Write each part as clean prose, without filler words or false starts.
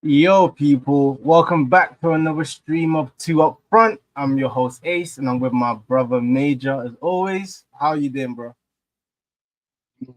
Yo, people, welcome back to another stream of Two Up Front. I'm your host Ace, and I'm with my brother Major as always. How you doing, bro?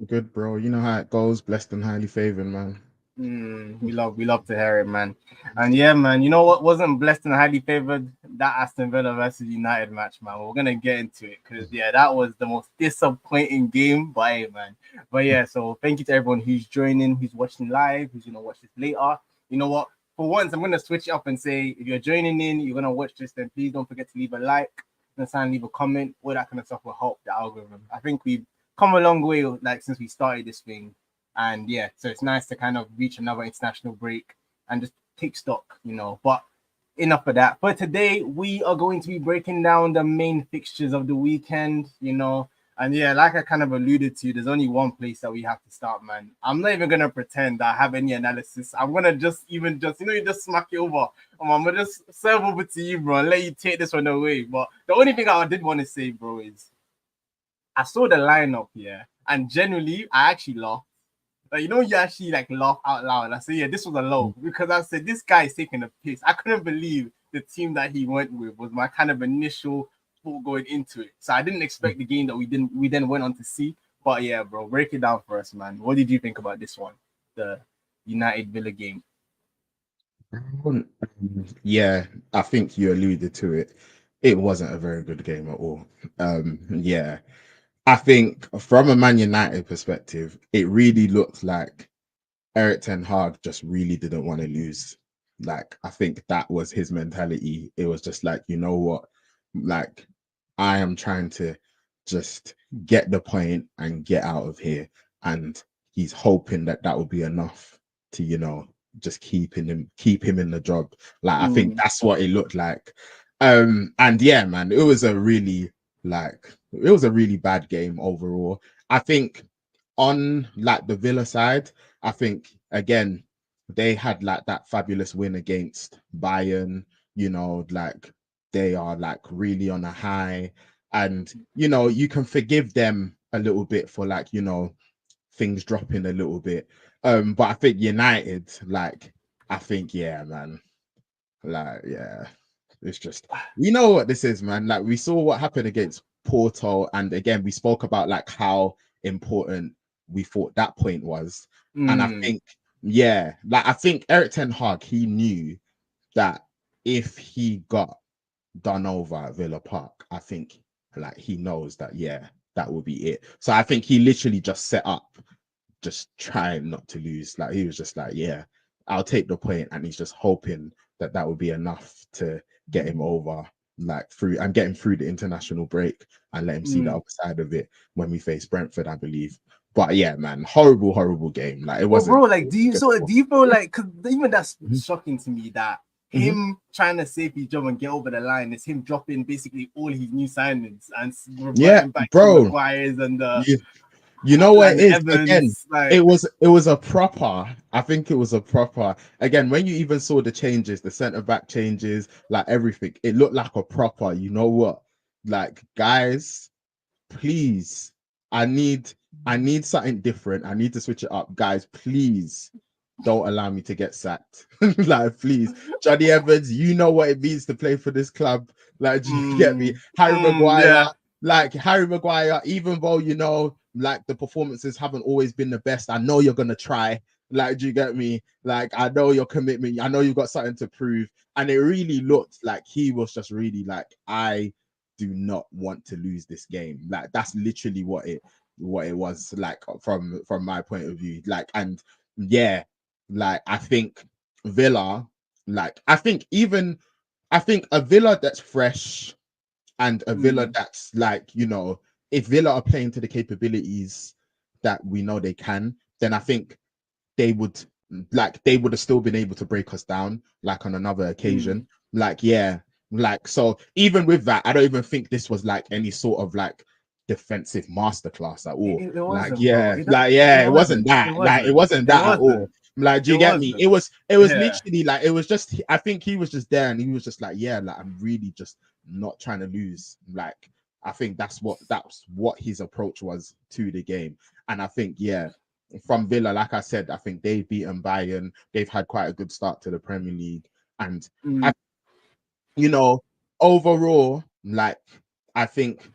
Good, bro. You know how it goes. Blessed and highly favored, man. We love to hear it, man. And yeah, man, you know what wasn't blessed and highly favored? That Aston Villa versus United match, man. We're gonna get into it because yeah, that was the most disappointing game. But hey, man. But yeah, so thank you to everyone who's joining, who's watching live, who's gonna watch this later. You know what? For once, I'm gonna switch it up and say if you're joining in, you're gonna watch this, then please don't forget to leave a like, and leave a comment, all that kind of stuff will help the algorithm. I think we've come a long way like since we started this thing, and yeah, so it's nice to kind of reach another international break and just take stock, But enough of that. For today, we are going to be breaking down the main fixtures of the weekend. And yeah, like I kind of alluded to, there's only one place that we have to start, man. I'm not even gonna pretend that I have any analysis. I'm gonna you just smack it over. I'm gonna just serve over to you, bro, and let you take this one away. But the only thing I did want to say, bro, is I saw the lineup, yeah, and generally I actually laughed. Like, you actually like laugh out loud. I said, yeah, this was a low because I said this guy is taking a piss. I couldn't believe the team that he went with was my kind of initial thought going into it. So I didn't expect the game that we then went on to see. But yeah, bro, break it down for us, man. What did you think about this one? The United Villa game. Yeah, I think you alluded to it. It wasn't a very good game at all. Yeah, I think from a Man United perspective, it really looked like Eric Ten Hag just really didn't want to lose. Like, I think that was his mentality. It was just like, you know what? Like, I am trying to just get the point and get out of here. And he's hoping that that will be enough to, just keep him in the job. Like, I think Mm, that's what it looked like. And yeah, man, it was a really bad game overall. I think on like the Villa side, I think again they had like that fabulous win against Bayern. Like they are like really on a high, and you can forgive them a little bit for like things dropping a little bit. But I think United, like I think yeah, man, like yeah, it's just what this is, man. Like we saw what happened against Porto, and again we spoke about like how important we thought that point was. And I mm, think, yeah, like I think Eric Ten Hag, he knew that if he got done over at Villa Park, I think like he knows that yeah, that will be it. So I think he literally just set up just trying not to lose. Like he was just like, yeah, I'll take the point, and he's just hoping that that would be enough to get him over, like through and get him through the international break and let him see the mm. other side of it when we face Brentford, I believe. But yeah, man, horrible, horrible game. Like it But bro, wasn't like, good at all. do you feel like? Because even that's Mhm, shocking to me that mhm. him trying to save his job and get over the line is him dropping basically all his new signings and Yeah, reverting back to the bro. Maguires and the You you know what and it the is again. Evans. Like, It was a proper. I think it was a proper. Again, when you even saw the changes, the centre back changes, like everything, it looked like a proper. You know what? Like guys, please, I need I need something different. I need to switch it up, guys. Please don't allow me to get sacked. Like, please, Johnny Evans, you know what it means to play for this club. Like, do you get me? Harry Maguire, yeah, like Harry Maguire, even though like the performances haven't always been the best, I know you're gonna try. Like, do you get me? Like, I know your commitment. I know you've got something to prove. And it really looked like he was just really like, I do not want to lose this game. Like, that's literally what it was like from my point of view. Like, and yeah, like I think Villa, like I think a Villa that's fresh and a Villa mm, that's like, if Villa are playing to the capabilities that we know they can, then I think they would they would have still been able to break us down like on another occasion. mm. Like, yeah, like so even with that, I don't even think this was like any sort of like defensive masterclass at all. It Like, wasn't, bro. yeah, like yeah, It it wasn't wasn't. It that. Like it wasn't. wasn't It that at all. wasn't. Like, do It you get me? wasn't. It was Yeah. literally like it was just I think he was just there and he was just like, yeah, like I'm really just not trying to lose. Like I think that's what his approach was to the game. And I think, yeah, from Villa, like I said, I think they've beaten Bayern. They've had quite a good start to the Premier League, and you know, overall, like I think,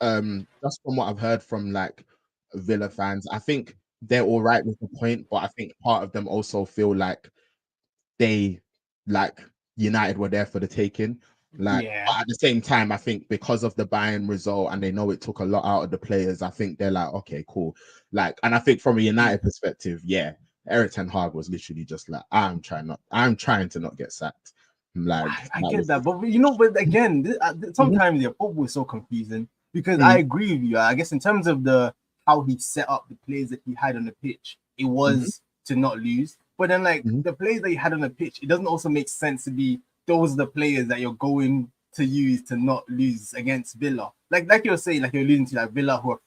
just from what I've heard from like Villa fans, I think they're all right with the point, but I think part of them also feel like they like United were there for the taking. Like, but at the same time, I think because of the Bayern result and they know it took a lot out of the players, I think they're like, okay, cool. Like, and I think from a United perspective, yeah, Eric Ten Hag was literally just like, I'm trying to not get sacked. Like, I get that, but but again, sometimes the football is so confusing because I agree with you. I guess in terms of how he set up the players that he had on the pitch, it was to not lose. But then, like the players that he had on the pitch, it doesn't also make sense to be those are the players that you're going to use to not lose against Villa. Like you're saying, like you're alluding to, like Villa who are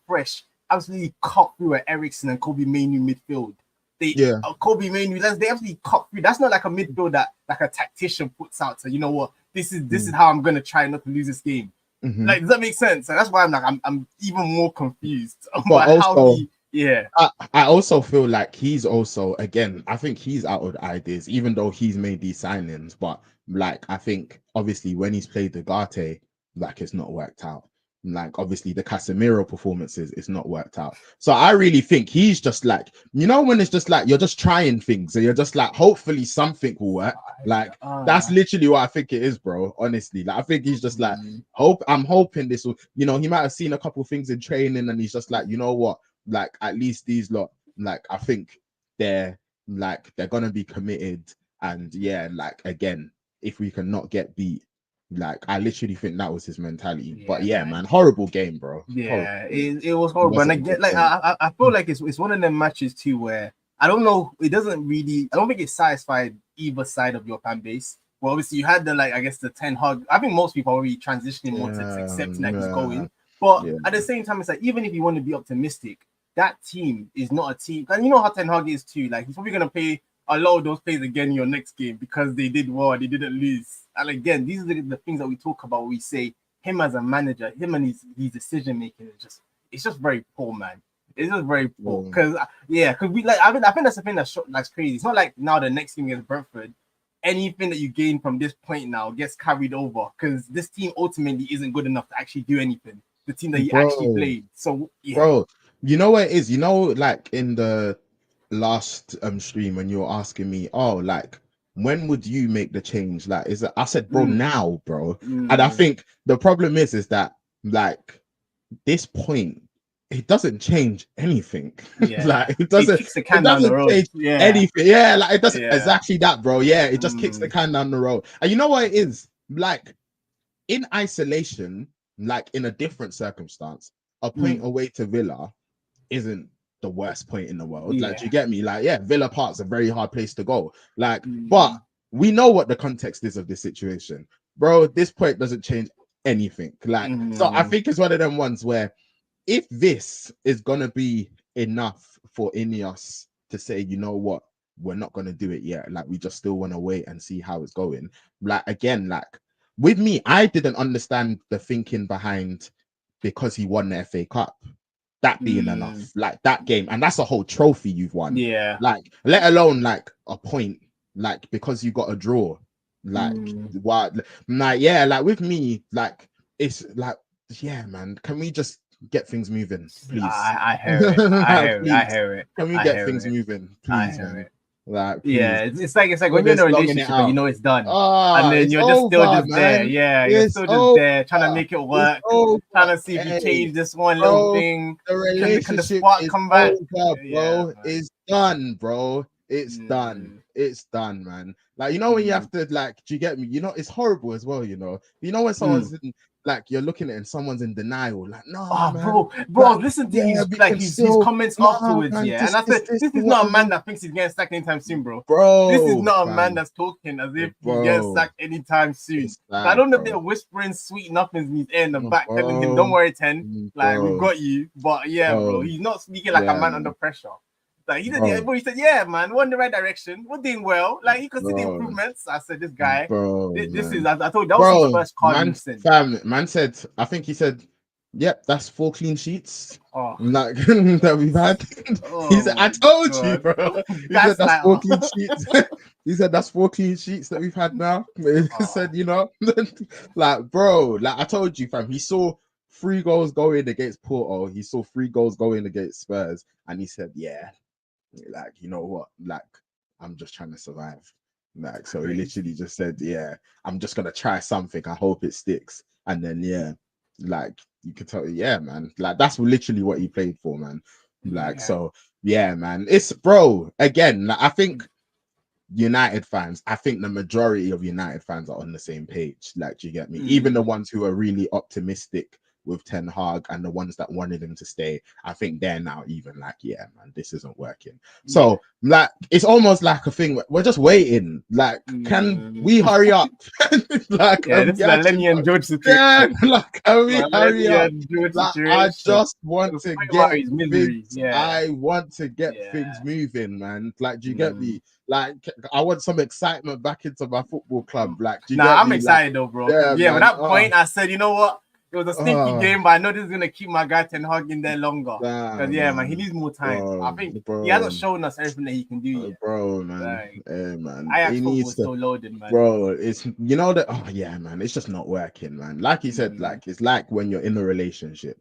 fresh, absolutely cut through at Ericsson and Kobe Mainu midfield. Kobe Mainu, they absolutely cut through. That's not like a midfield that like a tactician puts out. So you know what, this is how I'm gonna try not to lose this game. Like, does that make sense? So that's why I'm even more confused about how he. Yeah, I also feel like he's also, again, I think he's out of ideas, even though he's made these signings. But like, I think obviously when he's played the Garte, like it's not worked out. Like obviously the Casemiro performances, it's not worked out. So I really think he's just like, when it's just like you're just trying things, and you're just like, hopefully something will work. Like that's literally what I think it is, bro. Honestly, like I think he's just like, I'm hoping this will, he might have seen a couple of things in training, and he's just like, you know what? Like at least these lot, like I think they're gonna be committed, and yeah, like again, if we can not get beat, like I literally think that was his mentality. But yeah, man, horrible game, bro. Yeah, it was horrible. And again, like I feel like it's one of them matches too where I don't know, I don't think it satisfied either side of your fan base. Well, obviously you had the Ten Hag. I think most people are already transitioning more to accepting that he's going. But at the same time, it's like even if you want to be optimistic, that team is not a team. And you know how Ten Hag is too. Like he's probably gonna play a lot of those players again in your next game because they did well, they didn't lose. And again, these are the things that we talk about. We say him as a manager, him and his decision making is just very poor, man. It's just very poor because we I think that's the thing that's crazy. It's not like now the next game against Brentford, anything that you gain from this point now gets carried over because this team ultimately isn't good enough to actually do anything. The team that he actually played. So bro, you know what it is? Like in the last stream when you were asking me, like when would you make the change? Like, I said, bro, now, bro. And I think the problem is that like this point, it doesn't change anything. Like it doesn't change anything. Yeah, like it doesn't exactly that, bro. Yeah, it just kicks the can down the road. And you know what it is? Like in isolation, like in a different circumstance, a point away to Villa isn't the worst point in the world. Like, do you get me? Like, yeah, Villa Park's a very hard place to go. Like, but we know what the context is of this situation, bro. This point doesn't change anything. Like, so I think it's one of them ones where if this is gonna be enough for Ineos to say, you know what, we're not gonna do it yet. Like, we just still want to wait and see how it's going. Like, again, like with me, I didn't understand the thinking behind because he won the FA Cup. That being enough, like that game, and that's a whole trophy you've won. Yeah, like let alone like a point, like because you got a draw. Like what? Like yeah, like with me, like it's like yeah, man. Can we just get things moving, please? I hear it. I hear it. Can we get things moving, please, man? Like, please. Yeah, it's like when you're in a relationship and you know it's done, and then you're just still just there. Yeah, you're still just there trying to make it work, trying to see if you change this one little thing. The relationship can the spark come back, bro. It's done, bro. It's done. It's done, man. Like when you have to like, do you get me? It's horrible as well. When someone's like you're looking at it and someone's in denial, like no, man, bro, listen to his comments afterwards, man, and I said this is not a man that thinks he's getting sacked anytime soon, bro. This is not a man that's talking as if he gets sacked anytime soon. I don't know if they're whispering sweet nothings in his ear in the back, telling him, "Don't worry, Ten, like we've got you." But yeah, bro, he's not speaking like a man under pressure. Like he said, yeah, man, we're in the right direction. We're doing well. Like he could see the improvements. I said, this guy, this is. I told you that was his first card. Man said, I think he said Yep, that's 4 clean sheets. Oh, Like that we've had. He said, oh I my told you, God. bro. He said That's that's like, 4 clean sheets. He said that's 4 clean sheets that we've had now. He oh, said, like, bro, like I told you, fam, he saw 3 goals going against Porto, he saw 3 goals going against Spurs, and he said, yeah, like, you know what? Like, I'm just trying to survive. Like, so he literally crazy. just said, yeah, I'm just gonna try something. I hope it sticks. And then yeah, like you could tell, yeah, man. Like that's literally what he played for, man. Like, Yeah. so yeah, man. It's bro, again, like I think United fans, I think the majority of United fans are on the same page. Like, do you get me? Even the Mm, ones who are really optimistic with Ten Hag and the ones that wanted him to stay, I think they're now even like, yeah, man, this isn't working. yeah. So, like, it's almost like a thing. We're just waiting. Like, can Mm. we hurry up? Like, Yeah, this is a actually, Lenny and George yeah, situation. like, can we A hurry Lenny up? and George Like, I situation. just want The to point about get his misery. things. Yeah. I want to get Yeah. things moving, man. Like, do you get Mm. me? Like, I want some excitement back into my football club. Like, do you Nah, get I'm me? Like, excited though, bro. Because yeah, yeah, at man. that point, I said, you know what? It was a stinky Oh, game, but I know this is gonna keep my guy Ten Hag in there longer. Because damn, yeah, man, he man. needs more time. I Bro, think he hasn't bro, shown us everything that he can do yet. bro, man. Like Hey, man. Ajax He football needs is to, so loaded, man. bro. It's, you know that, oh, yeah, man. It's just not working, man. Like you said, Mm, like, it's like when you're in a relationship,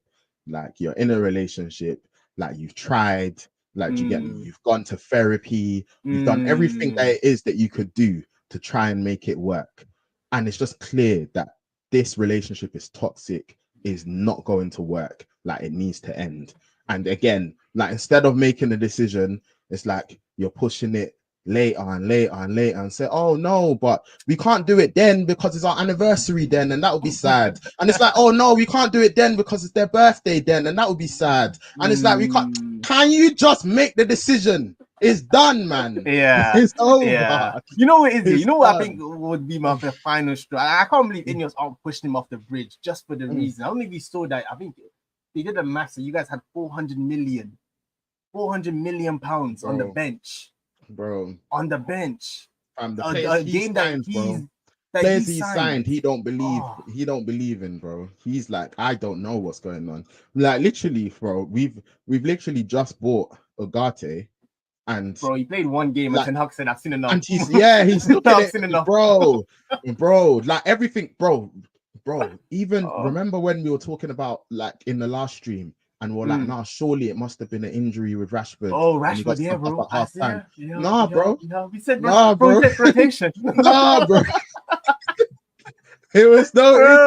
like, you're in a relationship, like, you've tried, like, do you get me? mm, You've gone to therapy, you've done everything that mm. it is that you could do to try and make it work. And it's just clear that this relationship is toxic, is not going to work, like, it needs to end. And again, like, instead of making a decision, it's like you're pushing it later and later and later and say, oh no, but we can't do it then because it's our anniversary then, and that would be sad. And it's like, oh no, we can't do it then because it's their birthday then, and that would be sad. And it's like, we can't. Mm. Can you just make the decision? It's done, man. Yeah, It's yeah. over. You know what it is? You It's know what I think done. would be my final straw. I can't believe Ineos aren't pushing him off the bridge just for the reason. I don't think we saw that. I think they did a math. So you guys had 400 million pounds on the Bro, bench. bro. On the bench, The players a he game that signs, bro. he Players he signed. signed, he don't believe. Oh, He don't believe in, bro. He's like, I don't know what's going on. Like literally, bro. We've literally just bought Ugarte, and bro, he played one game and like, Ten Hag said, "I've seen enough." and he's looking I've at seen it, enough. bro. Like everything, bro. Even Oh, remember when we were talking about like in the last stream, and we're like, nah, surely it must have been an injury with Rashford, oh, and he got Rashford, yeah, subbed off bro. at I half see, time. yeah, yeah, Nah, yeah, bro. yeah. We said, Nah, bro, we bro. said rotation. Nah, bro. It was no injury,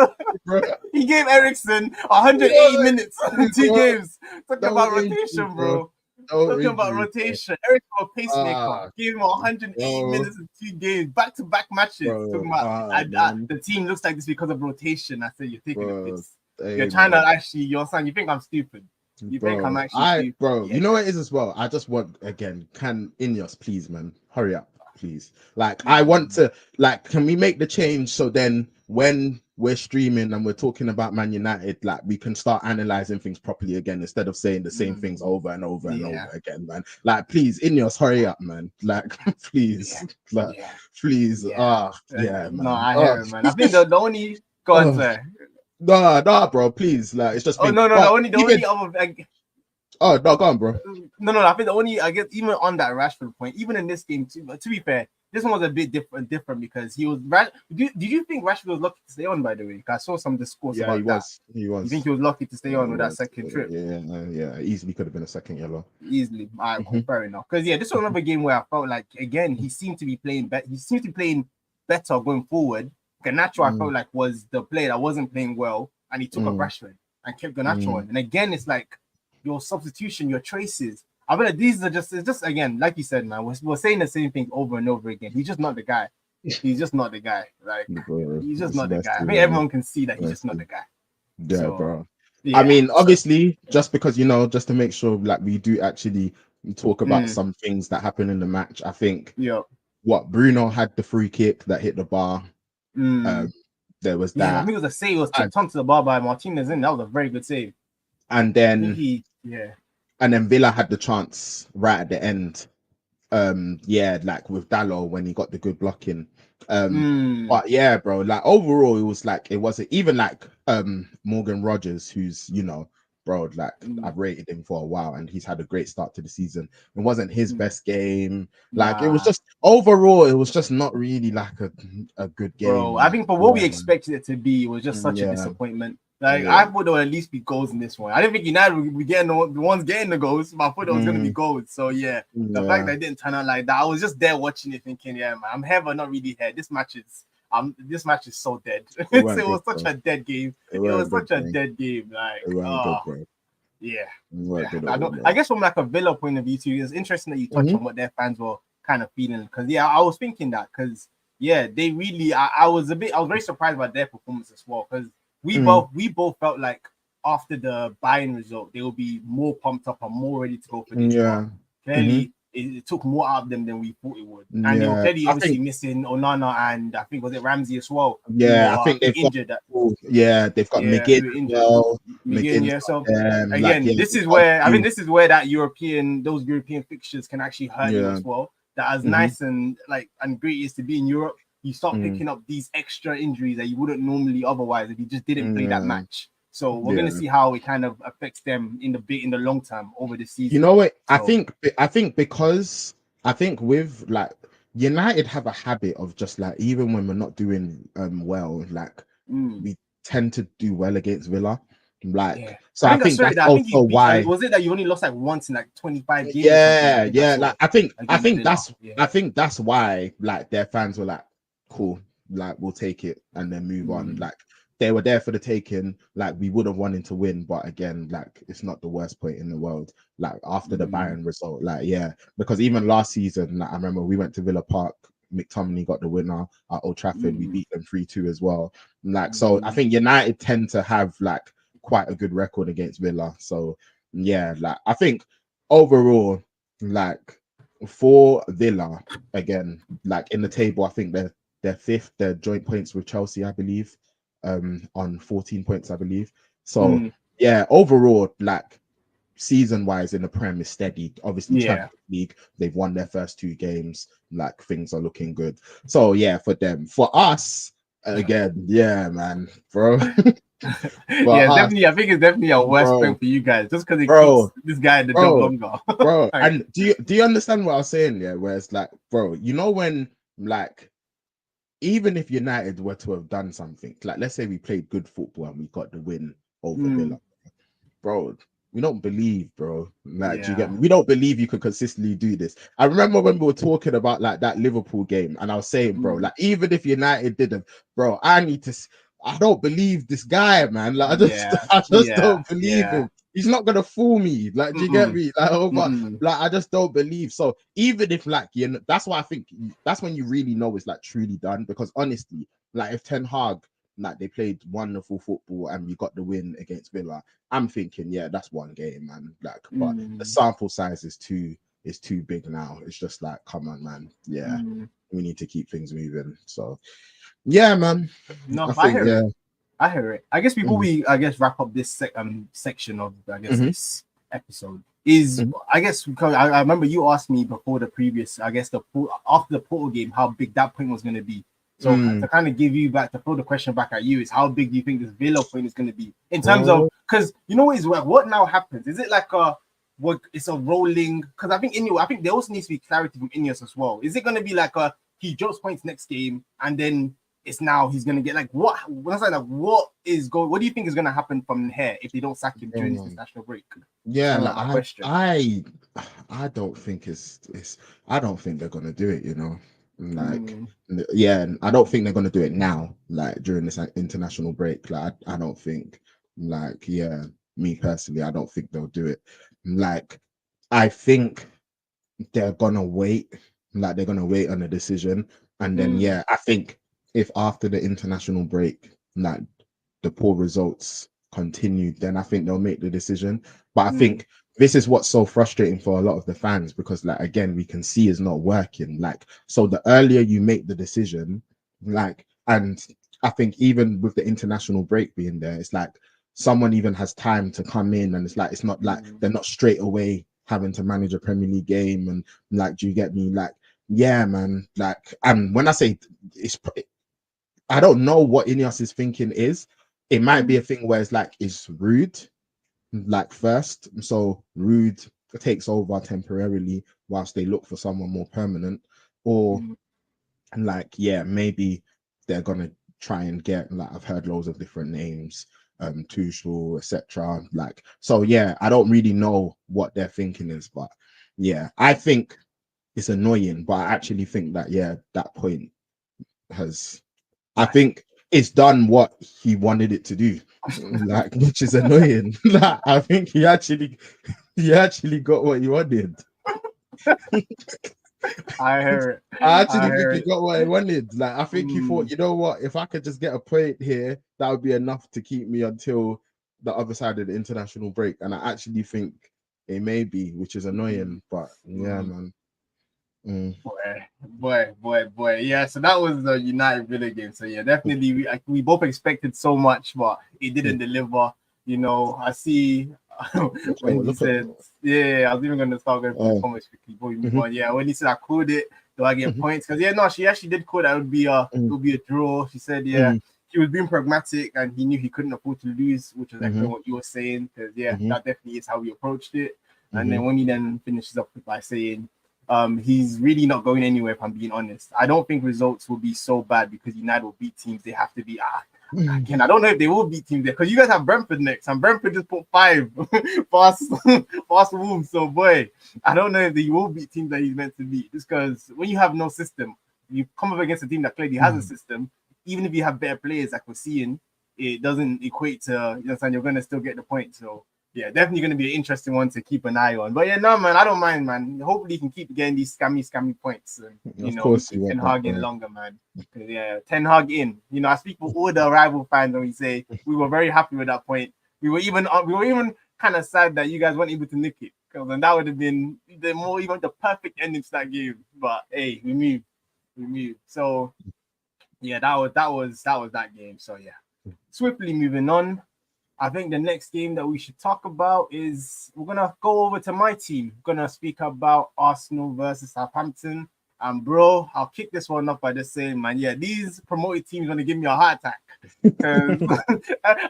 Bro, bro. he gave Ericsson 180 No minutes injury, in two bro. games. Talking No about injury, rotation, bro. bro. No Talking about injury, bro. rotation. Ericsson, a pacemaker, Ah, gave him 180 bro, minutes in two games, back-to-back matches. Talking bro. about Ah, man, the team looks like this because of rotation. I said, you're taking the bro. piss. You're Hey, trying to man. actually, you're saying, you think I'm stupid. You think I'm actually stupid. Yeah. You know what it is as well. I just want again, can Ineos please, man, hurry up, please. Like, I want to, like, can we make the change so then when we're streaming and we're talking about Man United, like, we can start analyzing things properly again instead of saying the same things over and over and Yeah. over again, man. Like, please, Ineos, hurry up, man. Like, please, Yeah. like, Yeah. please. Yeah. Yeah, No, man. I hear it, man. I think the only go on, sir. Nah, bro, please. Like, it's just Oh think, no, but the even only other oh no, go on, bro. no. I think the only I guess even on that Rashford point, even in this game, to be fair, this one was a bit different because he was. Did you think Rashford was lucky to stay on? By the way, I saw some discourse Yeah, he about that. was. He You think was. he was lucky to stay Yeah, on he with that was. second trip? Yeah. Easily could have been a second yellow. Easily. All right, Hmm. cool, fair enough. Because yeah, this was another game where I felt like again he seemed to be playing better. He seemed to be playing better going forward. Garnacho, I felt like was the player that wasn't playing well, and he took up Rashford and kept Garnacho on. And again, it's like your substitution, your choices. I feel like these are just it's just again, like you said, man. We're saying the same thing over and over again. He's just not the guy. He's just not the guy. Like Bro, he's just it's not the guy. I messy, think man. everyone can see that he's just not Messy. the guy. Yeah, So bro. I yeah. mean, obviously, just because just to make sure, like, we do actually talk about some things that happen in the match. I think Yeah. what Bruno had the free kick that hit the bar. There was Yeah, I that, think it was a save. It was tipped onto the bar by Martinez, and that was a very good save. and I think then he, yeah. and then Villa had the chance right at the end, Yeah, like with Dallo when he got the good blocking. Mm, But yeah, bro, like overall it was like it wasn't even like Morgan Rogers, who's bro, like mm, I've rated him for a while and he's had a great start to the season. It wasn't his mm. best game. Like it was Nah, just overall, it was just not really like a good bro. game. I Like, think for what we yeah, man. expected it to be, it was just such a Yeah, disappointment. Like yeah. I thought there would at least be goals in this one. I didn't think United would be getting the ones getting the goals, but I thought there was gonna be Mm, goals. So yeah, the fact yeah. that it didn't turn out like that, I was just there watching it, thinking, yeah, man, I'm here but not really here. This match is so dead. It It weren't good, was such bro. a dead game. It It was weren't good, such a bro. dead game. Like, It weren't good, bro. It yeah, weren't yeah. good at I all, don't. bro. I guess from like a Villa point of view too, it's interesting that you touch Hmm. on what their fans were kind of feeling. Because yeah, I was thinking that because yeah, they really. I was very surprised by their performance as well. Because Mm, we both felt like after the Bayern result, they will be more pumped up and more ready to go for this. But yeah. Hmm. clearly, it took more out of them than we thought it would. And they were Yeah. clearly I obviously think. missing Onana and I think was it Ramsey as well, Yeah, I think who they've got. injured. Yeah, they've got Yeah, McGinn who were as injured. well. McGinn, McGinn's yeah. got So them. Like, again, yeah, this they've is got a where I think few. this is where those European fixtures can actually hurt you Yeah. as well. That as Hmm. nice and like and great is to be in Europe, you start Mm, picking up these extra injuries that you wouldn't normally otherwise if you just didn't play that yeah. match. So we're gonna Yeah. see how it kind of affects them in the long term over the You season. know what? So I think because I think with like United have a habit of just like even when we're not doing well, like mm, we tend to do well against Villa. yeah, Like so I I think think that's I think you also beat. why. Was it that you only lost like once in like 25 games or something? I Yeah, think I yeah. saw Like it I against think Villa. Yeah. I think that's why like their fans were like, cool, like we'll take it and then move on. Mm, Like they were there for the taking. Like we would have wanted to win, but again, like it's not the worst point in the world. Like after the mm, Bayern result, like yeah, because even last season, like, I remember we went to Villa Park. McTominay got the winner at Old Trafford. We mm, beat them 3-2 as well. Like so, I mm. think United tend to have like quite a good record against Villa. So yeah, like I think overall, like for Villa, again, like in the table, I think they're fifth, they're joint points with Chelsea, I believe, on 14 points, I believe. So Mm, yeah, overall, like season wise in the Prem is steady. Obviously, yeah. Champions League, they've won their first two games, like things are looking good. So yeah, for them. For us, again, yeah, man, bro. For Yeah, it's us, definitely. I think it's definitely a worse bro, point for you guys, just because it keeps bro, this guy in the job bro, longer. bro. Like, And do you understand what I was saying? Yeah, where it's like, bro, you know when like even if United were to have done something, like let's say we played good football and we got the win over mm, Villa, bro. We don't believe, bro. Like, do you get yeah, me? We don't believe you could consistently do this. I remember when we were talking about like that Liverpool game, and I was saying, bro, mm, like even if United didn't, bro, I need to. I don't believe this guy, man. Like, yeah, I just yeah, don't believe yeah. him. He's not gonna fool me. Like, do you get Mm-mm, me? Like, oh god, mm-mm. like I just don't believe. So even if like you know, that's why I think that's when you really know it's like truly done. Because honestly, like if Ten Hag, like they played wonderful football and we got the win against Villa, I'm thinking, yeah, that's one game, man. Like, but the Mm, sample size is too big now. It's just like, come on, man. Yeah, mm. we need to keep things moving. So, yeah, man. No, I I think, hear yeah. it. I hear it. I guess before Mhm, we, I guess, wrap up this section of, I guess, mhm, this episode is, mhm, I guess, because I remember you asked me before the previous, I guess, after the Porto game, how big that point was going to be. So mm, to kind of give you back, to throw the question back at you is how big do you think this Villa point is going to be in terms of, bro. because you know what now happens? Is it like it's a rolling? Because I think anyway, I think there also needs to be clarity from Ineos as well. Is it going to be like he drops points next game and then it's now he's gonna get like what? What do you think is gonna happen from here if they don't sack him during this Bro. international break? It's Yeah, kind of like like my question. I don't think it's I don't think they're gonna do it, you know. Like Mm, yeah, I don't think they're gonna do it now, like during this international break. Like I don't think like yeah, me personally, I don't think they'll do it. Like I think they're gonna wait, like they're gonna wait on a decision. And then mm, yeah, I think if after the international break, like the poor results continue, then I think they'll make the decision. But I mm, think this is what's so frustrating for a lot of the fans because, like, again, we can see it's not working. Like, so the earlier you make the decision, like, and I think even with the international break being there, it's like someone even has time to come in, and it's like it's not like mm, they're not straight away having to manage a Premier League game, and like, do you get me? Like, yeah, man. Like, and when I say I don't know what Ineos's thinking is. It might be a thing where it's like, it's Rude, like first, so Rude takes over temporarily whilst they look for someone more permanent, or like, yeah, maybe they're gonna try and get, like, I've heard loads of different names, Tuchel, etc. Like, so yeah, I don't really know what their thinking is, but yeah, I think it's annoying, but I actually think that, yeah, that point has, I think it's done what he wanted it to do, like, which is annoying. Like, I think he actually got what he wanted. I hear it. I actually think he got what he wanted. Like, I think he thought, you know what, if I could just get a point here, that would be enough to keep me until the other side of the international break. And I actually think it may be, which is annoying, but yeah, man. Boy. Yeah, so that was the United Villa game. So yeah, definitely we both expected so much, but it didn't deliver. You know, I see when he said, I was even going to start going through the comments quickly before we move on. Yeah, when he said I called it, do I get points? Because yeah, no, she actually did call that it would be a draw. She said, yeah, he was being pragmatic and he knew he couldn't afford to lose, which was exactly what you were saying. Because yeah, that definitely is how we approached it. And then when he then finishes up by saying, he's really not going anywhere, if I'm being honest. I don't think results will be so bad because United will beat teams they have to beat. Again, I don't know if they will beat teams there because you guys have Brentford next, and Brentford just put 5 fast Wolves. So boy, I don't know if they will beat teams that he's meant to beat. Just because when you have no system, you come up against a team that clearly has a system. Even if you have better players, like we're seeing, it doesn't equate to, you're going to still get the point. So yeah, definitely going to be an interesting one to keep an eye on. But yeah, no, man, I don't mind, man. Hopefully, you can keep getting these scammy points. And, of course, keep Ten Hag in longer, man. Yeah, Ten Hag in. You know, I speak for all the rival fans when we say we were very happy with that point. We were even kind of sad that you guys weren't able to nick it, because then that would have been the perfect ending to that game. But hey, we moved. So yeah, that was that game. So yeah, swiftly moving on. I think the next game that we should talk about is we're gonna go over to my team. We're gonna speak about Arsenal versus Southampton. And bro, I'll kick this one off by just saying, man, yeah, these promoted teams gonna give me a heart attack.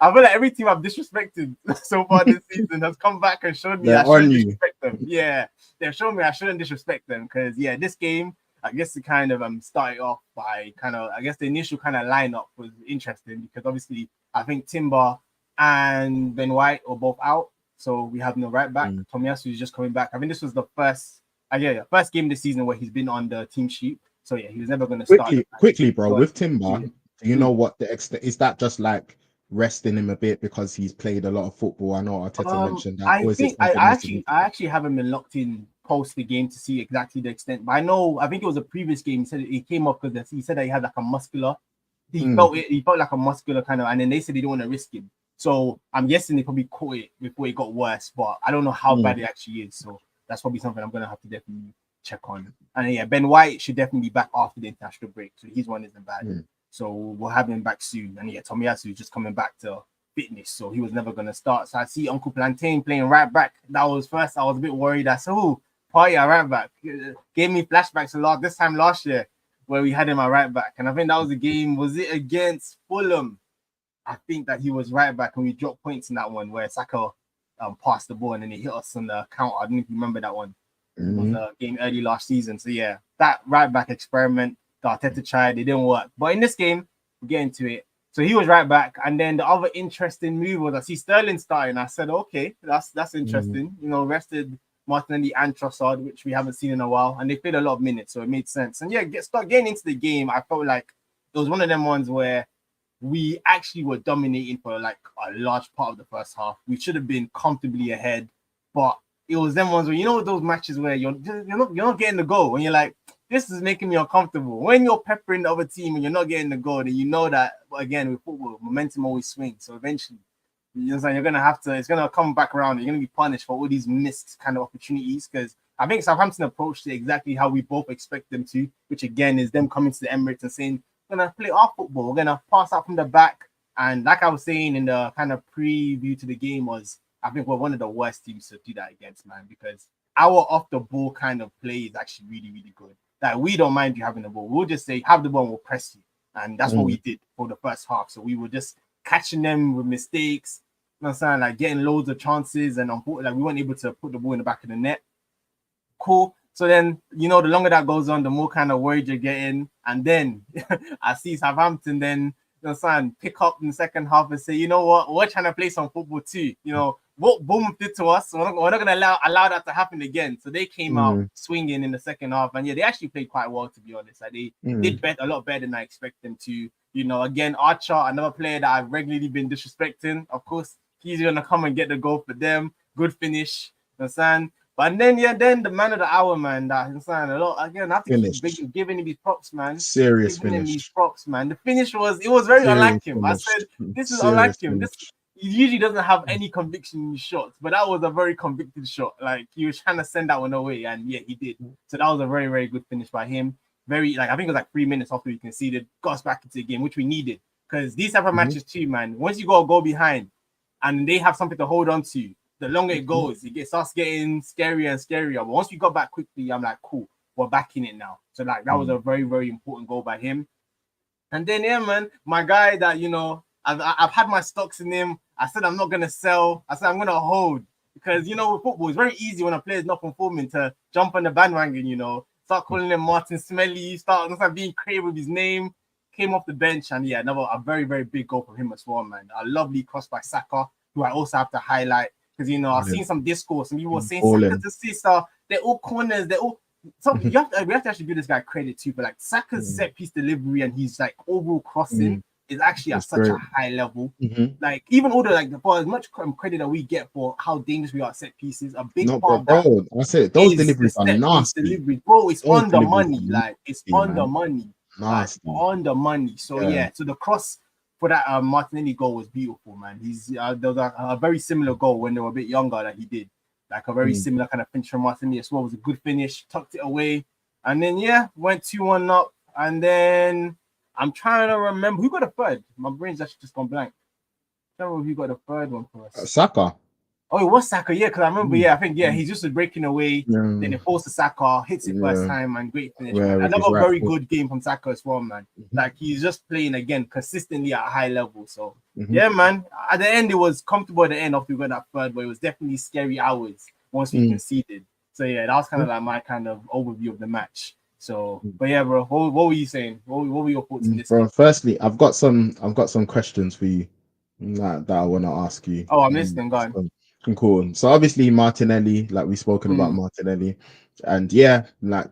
I feel like every team I've disrespected so far this season has come back and shown me I shouldn't disrespect them. Yeah, they've shown me I shouldn't disrespect them because yeah, this game, I guess it kind of started off by the initial kind of lineup was interesting because obviously I think Timber and Ben White are both out, so we have no right back. Tomiyasu is just coming back. I think this was the first game this season where he's been on the team sheet. So yeah, he was never going to start. Quickly, bro. With Timber, do you know what the extent is? That just like resting him a bit because he's played a lot of football? I know Arteta mentioned that. I actually haven't been locked in post the game to see exactly the extent, but I think it was a previous game. He said it came up because he said that he had like a muscular. He felt like a muscular kind of, and then they said they don't want to risk him. So I'm guessing they probably caught it before it got worse, but I don't know how bad it actually is. So that's probably something I'm gonna have to definitely check on. And yeah, Ben White should definitely be back after the international break, so his one isn't bad. So we'll have him back soon. And yeah, Tomiyasu is just coming back to fitness, so he was never gonna start. So I see Uncle Plantain playing right back. That was first. I was a bit worried. I said, "Oh, Party at right back." Gave me flashbacks this time last year where we had him at right back, and I think that was the game. Was it against Fulham? I think that he was right back and we dropped points in that one where Saka passed the ball and then he hit us on the counter. I don't know if you remember that one. It was a game early last season. So yeah, that right back experiment, the Arteta tried, it didn't work. But in this game, we'll get into it. So he was right back. And then the other interesting move was I see Sterling starting. I said, okay, that's interesting. You know, rested Martinelli and Trossard, which we haven't seen in a while. And they played a lot of minutes, so it made sense. And yeah, start getting into the game. I felt like it was one of them ones where we actually were dominating for like a large part of the first half. We should have been comfortably ahead, but it was them ones where those matches where you're not getting the goal and you're like, this is making me uncomfortable. When you're peppering the other team and you're not getting the goal, then you know that again with football, momentum always swings. So eventually, you're gonna have to. It's gonna come back around. You're gonna be punished for all these missed kind of opportunities because I think Southampton approached it exactly how we both expect them to, which again is them coming to the Emirates and saying, gonna play our football. We're gonna pass out from the back, and like I was saying in the kind of preview to the game, was I think we're one of the worst teams to do that against, man. Because our off the ball kind of play is actually really, really good. Like we don't mind you having the ball. We'll just say have the ball and we'll press you. And that's what we did for the first half. So we were just catching them with mistakes, you know what I'm saying? Like getting loads of chances, and like we weren't able to put the ball in the back of the net. Cool. So then, the longer that goes on, the more kind of worried you're getting. And then I see Southampton then, pick up in the second half and say, you know what, we're trying to play some football too. What Bournemouth did to us, we're not going to allow that to happen again. So they came out swinging in the second half. And yeah, they actually played quite well, to be honest. Like they did a lot better than I expect them to. Again, Archer, another player that I've regularly been disrespecting. Of course, he's going to come and get the goal for them. Good finish. You understand? But then the man of the hour, man, that a lot again. I have to keep giving him these props, man. Serious giving finish. Him these props, man. The finish was very unlike him. I said this is unlike him. He usually doesn't have any conviction in his shots, but that was a very convicted shot. Like he was trying to send that one away, and yeah, he did. So that was a very, very good finish by him. Very I think it was like 3 minutes after we conceded, got us back into the game, which we needed because these type of matches too, man. Once you go behind, and they have something to hold on to. The longer it goes, it starts getting scarier and scarier. But once we got back quickly, I'm like, cool, we're back in it now. So like that was a very, very important goal by him. And then yeah, man, my guy that I've had my stocks in him. I said I'm not gonna sell. I said I'm gonna hold because with football, it's very easy when a player's not performing to jump on the bandwagon. Start calling him Martin Smelly, start being creative with his name. Came off the bench and yeah, a very, very big goal from him as well, man. A lovely cross by Saka, who I also have to highlight. Because I've seen some discourse and people were saying Saka's assists they're all corners, they're all we have to actually give this guy credit too. But like Saka's set piece delivery and his like overall crossing is actually at such a high level. Like even all for as much credit that we get for how dangerous we are at set pieces, a big part of that. I said those deliveries are nasty. Delivery, bro, it's on the money. Like it's on the money. Nasty. Like, on the money. So yeah, so the cross for that Martinelli goal was beautiful, man. There was a very similar goal when they were a bit younger that he did, like a very similar kind of finish from Martinelli as well. It was a good finish, tucked it away, and then yeah, went 2-1 up, and then I'm trying to remember who got a third. My brain's actually just gone blank. I don't know who got the third one for us. Saka. Oh, it was Saka, yeah, because I remember, I think, he's just breaking away, then it falls to Saka, hits it first time, and great finish. Another very good game from Saka as well, man. Like, he's just playing, again, consistently at a high level, so, yeah, man, at the end, it was comfortable at the end after we got that third, but it was definitely scary hours once we conceded. So, yeah, that was kind of like my kind of overview of the match. So, but yeah, bro, what were you saying? What were your thoughts on this? Bro, firstly, I've got some questions for you that I want to ask you. Oh, I'm listening, go on. Cool. So obviously Martinelli, like we've spoken about Martinelli, and yeah, like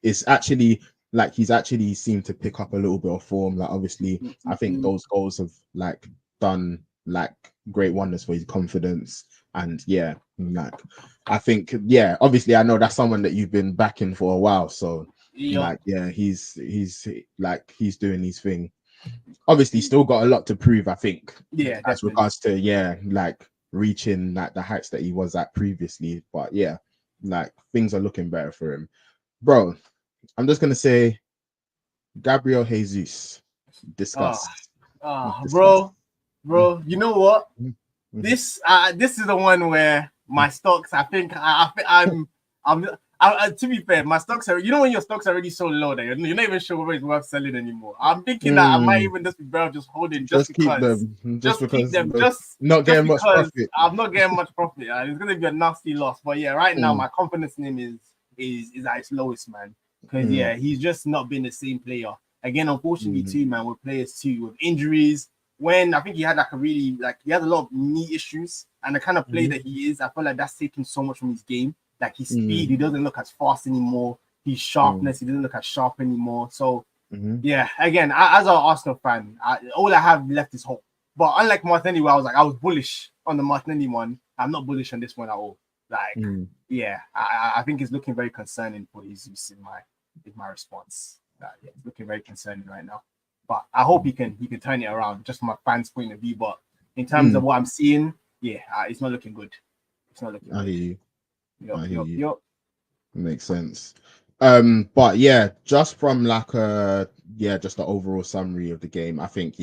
it's actually like he's actually seemed to pick up a little bit of form. Like obviously, I think those goals have like done like great wonders for his confidence, and yeah, like I think obviously I know that's someone that you've been backing for a while, so like he's doing his thing. Obviously, still got a lot to prove. I think as regards to like reaching like the heights that he was at previously, but yeah, like things are looking better for him, bro. I'm just gonna say Gabriel Jesus. Discuss. Bro, you know what, this is the one where my stocks, I think to be fair, my stocks are, when your stocks are already so low that you're not even sure whether it's worth selling anymore. I'm thinking that I might even just be better just holding just because. Just keep them. Not getting much profit. I'm not getting much profit. It's going to be a nasty loss. But yeah, right now, my confidence in him is at its lowest, man. Because he's just not been the same player. Again, unfortunately, too, man, with players too, with injuries. When I think he had he had a lot of knee issues, and the kind of player that he is, I feel like that's taken so much from his game. Like his speed, he doesn't look as fast anymore. His sharpness, he doesn't look as sharp anymore. So, yeah, again, as an Arsenal fan, all I have left is hope. But unlike Martinelli, where I was bullish on the Martinelli one, I'm not bullish on this one at all. Like, yeah, I think it's looking very concerning for his use in my response. Yeah, it's looking very concerning right now. But I hope he can turn it around just from a fan's point of view. But in terms of what I'm seeing, it's not looking good. It's not looking good. I hear you. Yep. Makes sense. But yeah, just from just the overall summary of the game, I think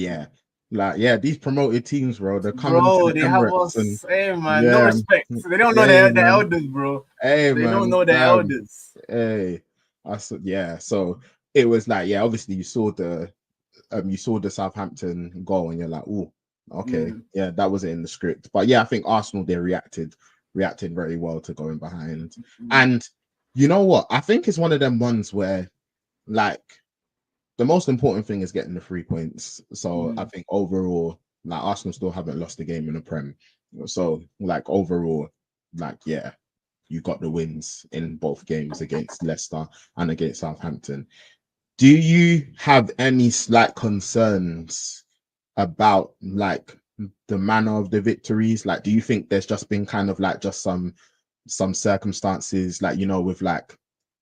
Like, yeah, these promoted teams, bro, they're coming to Bro, the they have Emirates and us. Hey man, no yeah, respect. They don't know hey their man, elders, bro. hey They don't man, know their damn, elders. hey, yeah. So it was like, yeah, obviously you saw the Southampton goal and you're like, oh, okay, Mm, yeah, that wasn't in the script. But yeah, I think Arsenal they reacted very well to going behind. mm, And you know what? I think it's one of them ones where like the most important thing is getting the 3 points. So I mm, think overall, like Arsenal still haven't lost a game in the Prem. So like overall, like yeah, you got the wins in both games against Leicester and against Southampton. Do you have any slight concerns about like the manner of the victories? Like, do you think there's just been kind of like just some circumstances, like with like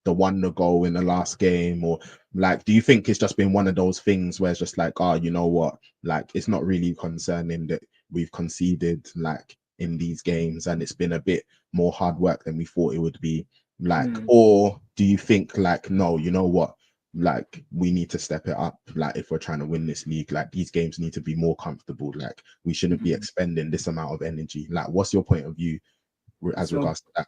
the one to goal in the last game, or like do you think it's just been one of those things where it's just like, oh, you know what, like it's not really concerning that we've conceded like in these games and it's been a bit more hard work than we thought it would be, like, mm, or do you think like, no, you know what, like we need to step it up, like if we're trying to win this league, like these games need to be more comfortable, like we shouldn't be mm. expending this amount of energy? Like what's your point of view as So regards to that?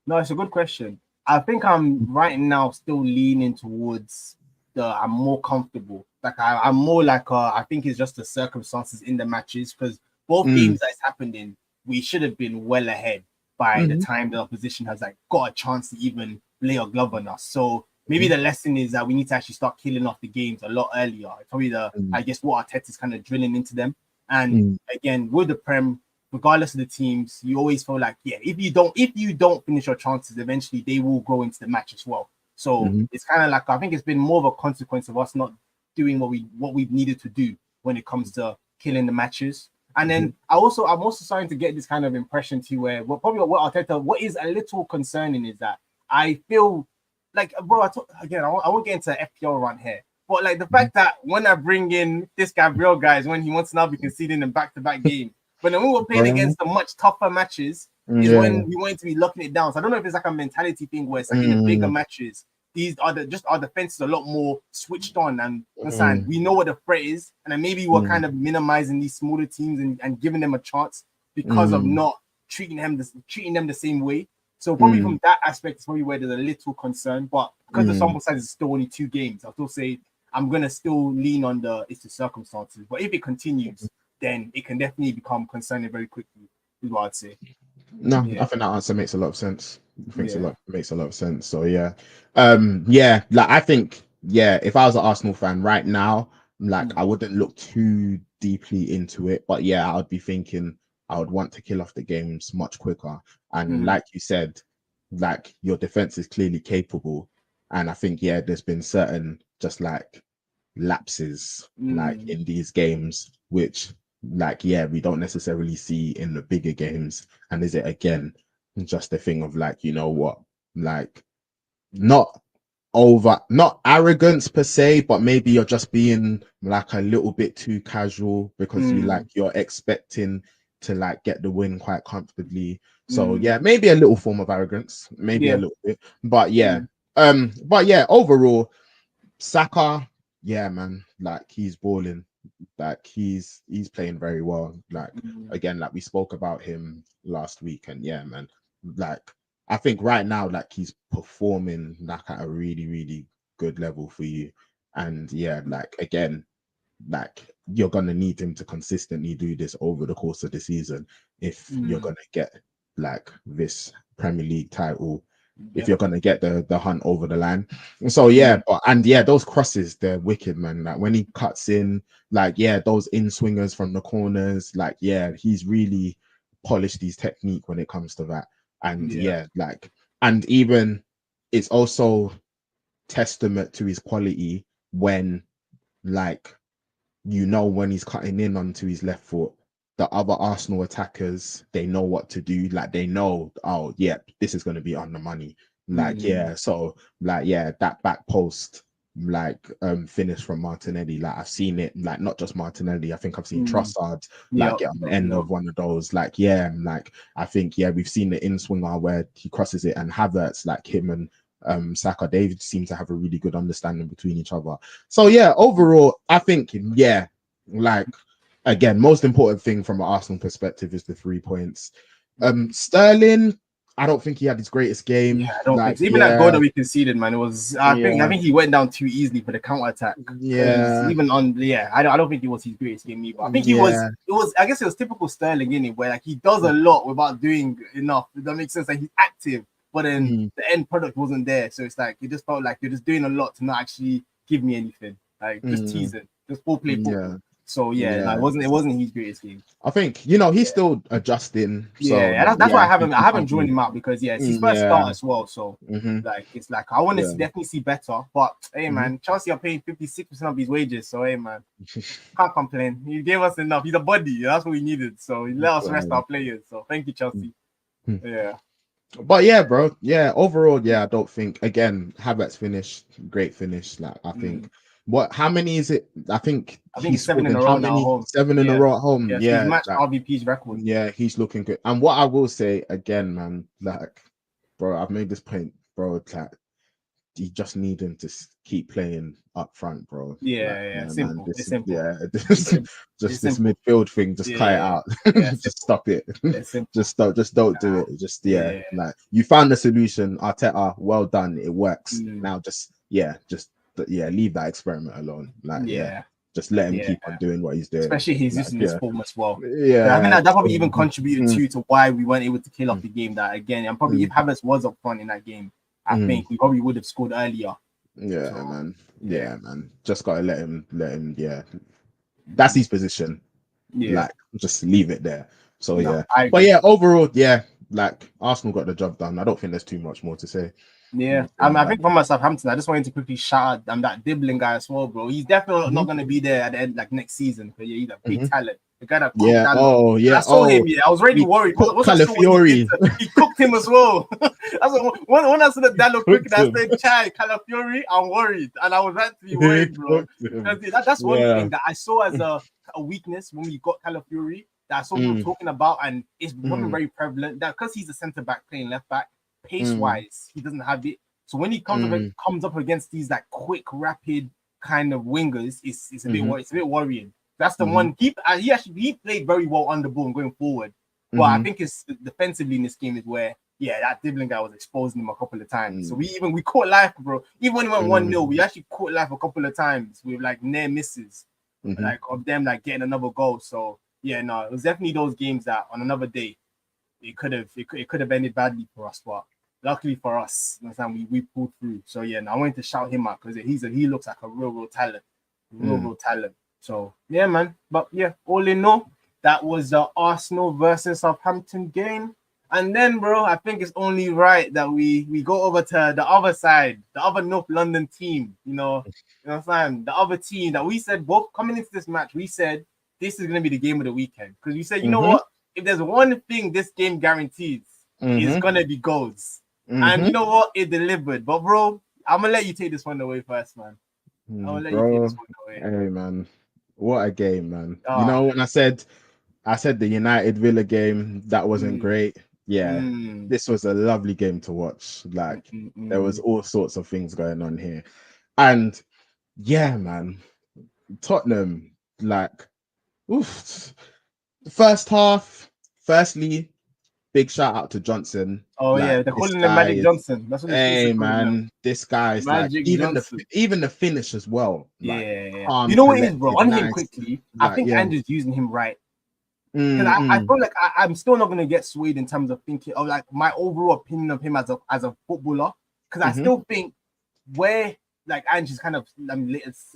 no, it's a good question. I think I'm right now still leaning towards the I'm more comfortable. Like I'm more like I think it's just the circumstances in the matches because both Mm, games that it's happened in, we should have been well ahead by the mhm, time the opposition has like got a chance to even lay a glove on us. So maybe mhm, the lesson is that we need to actually start killing off the games a lot earlier. It's probably the mm, I guess what Arteta's kind of drilling into them. And mm, again, with the Prem, regardless of the teams, you always feel like, yeah, if you don't finish your chances, eventually they will grow into the match as well. So mhm, it's kind of like I think it's been more of a consequence of us not doing what we've needed to do when it comes to killing the matches. And mhm, then I'm also starting to get this kind of impression too, where probably what Arteta, what is a little concerning is that I feel like, bro, again, I won't get into FPL run here, but like the mhm, fact that when I bring in this Gabriel guy is when he wants to now be conceding in back-to-back games. But then when we were playing mhm. against the much tougher matches, is Yeah. when we wanted to be locking it down. So I don't know if it's like a mentality thing where it's like in the bigger Mm, matches, our defense is a lot more switched on and mm, we know what the threat is, and then maybe we're mm, kind of minimizing these smaller teams and giving them a chance because of mm, not treating them the same way. So probably mm, from that aspect, it's probably where there's a little concern. But because the mm. sample size is still only 2 games, I'll still say I'm gonna still lean on it's the circumstances. But if it continues, then it can definitely become concerning very quickly, is what I'd say. No, Yeah, I think that answer makes a lot of sense. It yeah, makes a lot of sense. So yeah, yeah, like I think yeah, if I was an Arsenal fan right now, like I mm, wouldn't look too deeply into it, but yeah, I'd be thinking I would want to kill off the games much quicker. And mm, like you said, like your defense is clearly capable, and I think yeah, there's been certain just like lapses like mm, in these games, which like yeah, we don't necessarily see in the bigger games. And is it again just a thing of like, you know what, like not not arrogance per se, but maybe you're just being like a little bit too casual because mm, you're expecting to like get the win quite comfortably. So mm, yeah, maybe a little form of arrogance, maybe a yeah, little bit, but yeah, mm, but yeah, overall Saka, yeah, man, like he's balling, like he's playing very well. Like mm, again, like we spoke about him last week, and yeah, man, like I think right now, like he's performing like at a really, really good level for you. And yeah, like again, like you're gonna need him to consistently do this over the course of the season if you're mm, gonna get like this Premier League title, if you're gonna definitely. get the hunt over the line. So yeah, Mm, but and yeah, those crosses, they're wicked, man. Like when he cuts in, like yeah, those in swingers from the corners, like yeah, he's really polished his technique when it comes to that. And yeah. yeah, like and even it's also testament to his quality when like when he's cutting in onto his left foot, the other Arsenal attackers, they know what to do. Like they know, oh yeah, this is going to be on the money. Like Mm, yeah, so like yeah, that back post like finish from Martinelli. Like I've seen it, like not just Martinelli. I think I've seen mm, Trossard like yep, get on the yep, end yep. of one of those. Like yeah, like I think yeah, we've seen the in swinger where he crosses it, and Havertz, like him and Saka, they seem to have a really good understanding between each other. So yeah, overall, I think yeah, like again, most important thing from an Arsenal perspective is the 3 points. Sterling, I don't think he had his greatest game. Yeah, I don't think so. Even that goal that we conceded, man, it was. I think he went down too easily for the counter attack. Yeah, even on I don't think it was his greatest game either. I think he was. It was. I guess it was typical Sterling in it, where like he does a lot without doing enough. Does that make sense? Like he's active, but then the end product wasn't there. So it's like it just felt like you're just doing a lot to not actually give me anything. Like just teasing, just full play football. So it wasn't his greatest game. I think he's still adjusting. So that's why I haven't joined him out because it's his first start as well. So like it's like I want to definitely see better. But hey man, Chelsea are paying 56% of his wages. So hey man, can't complain. He gave us enough. He's a body. That's what we needed. So he let us rest our players. So thank you, Chelsea. Yeah. But yeah, bro. Yeah, overall, I don't think again Havertz finished great finish. Like I think how many is it? I think he's 7 in a row now. Home. 7 in a row at home. He's matched RVP's record. Yeah, he's looking good. And what I will say again, man, like, bro, I've made this point, bro. Like, you just need him to keep playing up front, bro. Simple. Man, simple. This midfield thing, just cut it out. Just stop it. Just don't do it. Just like you found the solution, Arteta. Well done. It works. Now just leave that experiment alone. Like just let him keep on doing what he's doing. Especially he's using this form as well. I think that probably even contributed to why we weren't able to kill off the game. That again, and probably if Havertz was up front in that game, I think we probably would have scored earlier. Man. Man. Just gotta let him. That's his position. Like just leave it there. So overall, like Arsenal got the job done. I don't think there's too much more to say. I think from Southampton, I just wanted to quickly shout out that dribbling guy as well, bro. He's definitely not going to be there at the end, like next season. But he's a big talent. The guy that cooked I saw him. I was already worried. He cooked him as well. That's when I saw the Dallo quick, I said, "Chai, Calafiori, I'm worried," and I was actually worried, bro. That's one thing that I saw as a weakness when we got Calafiori that I saw people talking about, and it's becoming very prevalent. That because he's a centre back playing left back. Pace-wise, he doesn't have it. So when he comes up against these like quick, rapid kind of wingers, it's a bit worrying. That's the one. He played very well on the ball and going forward. But I think it's defensively in this game is where that dribbling guy was exposing him a couple of times. So we caught life, bro. Even when he went 1-0, we actually caught life a couple of times with like near misses, like of them like getting another goal. So it was definitely those games that on another day it could have ended badly for us, but luckily for us, we pulled through. So I wanted to shout him out because he looks like a real talent, real talent. So man. But all in all, that was the Arsenal versus Southampton game. And then, bro, I think it's only right that we go over to the other side, the other North London team. You know what I'm saying? The other team that we said both coming into this match, we said this is gonna be the game of the weekend because we said, you know what? If there's one thing this game guarantees, it's gonna be goals. And you know what? It delivered. But bro, I'm gonna let you take this one away first, man. I'm gonna let you take this one away. Hey man, what a game, man. You know when I said the United Villa game, that wasn't great. This was a lovely game to watch. Like there was all sorts of things going on here. And man, Tottenham, like first half, firstly, big shout out to Johnson. They're calling him Magic Johnson. That's what man, this guy is like even the finish as well. Like, you know what it is, bro? On him quickly, I think Andrew's using him right. Because I feel like I'm still not gonna get swayed in terms of thinking of like my overall opinion of him as a footballer. Because I still think where like Andrew's kind of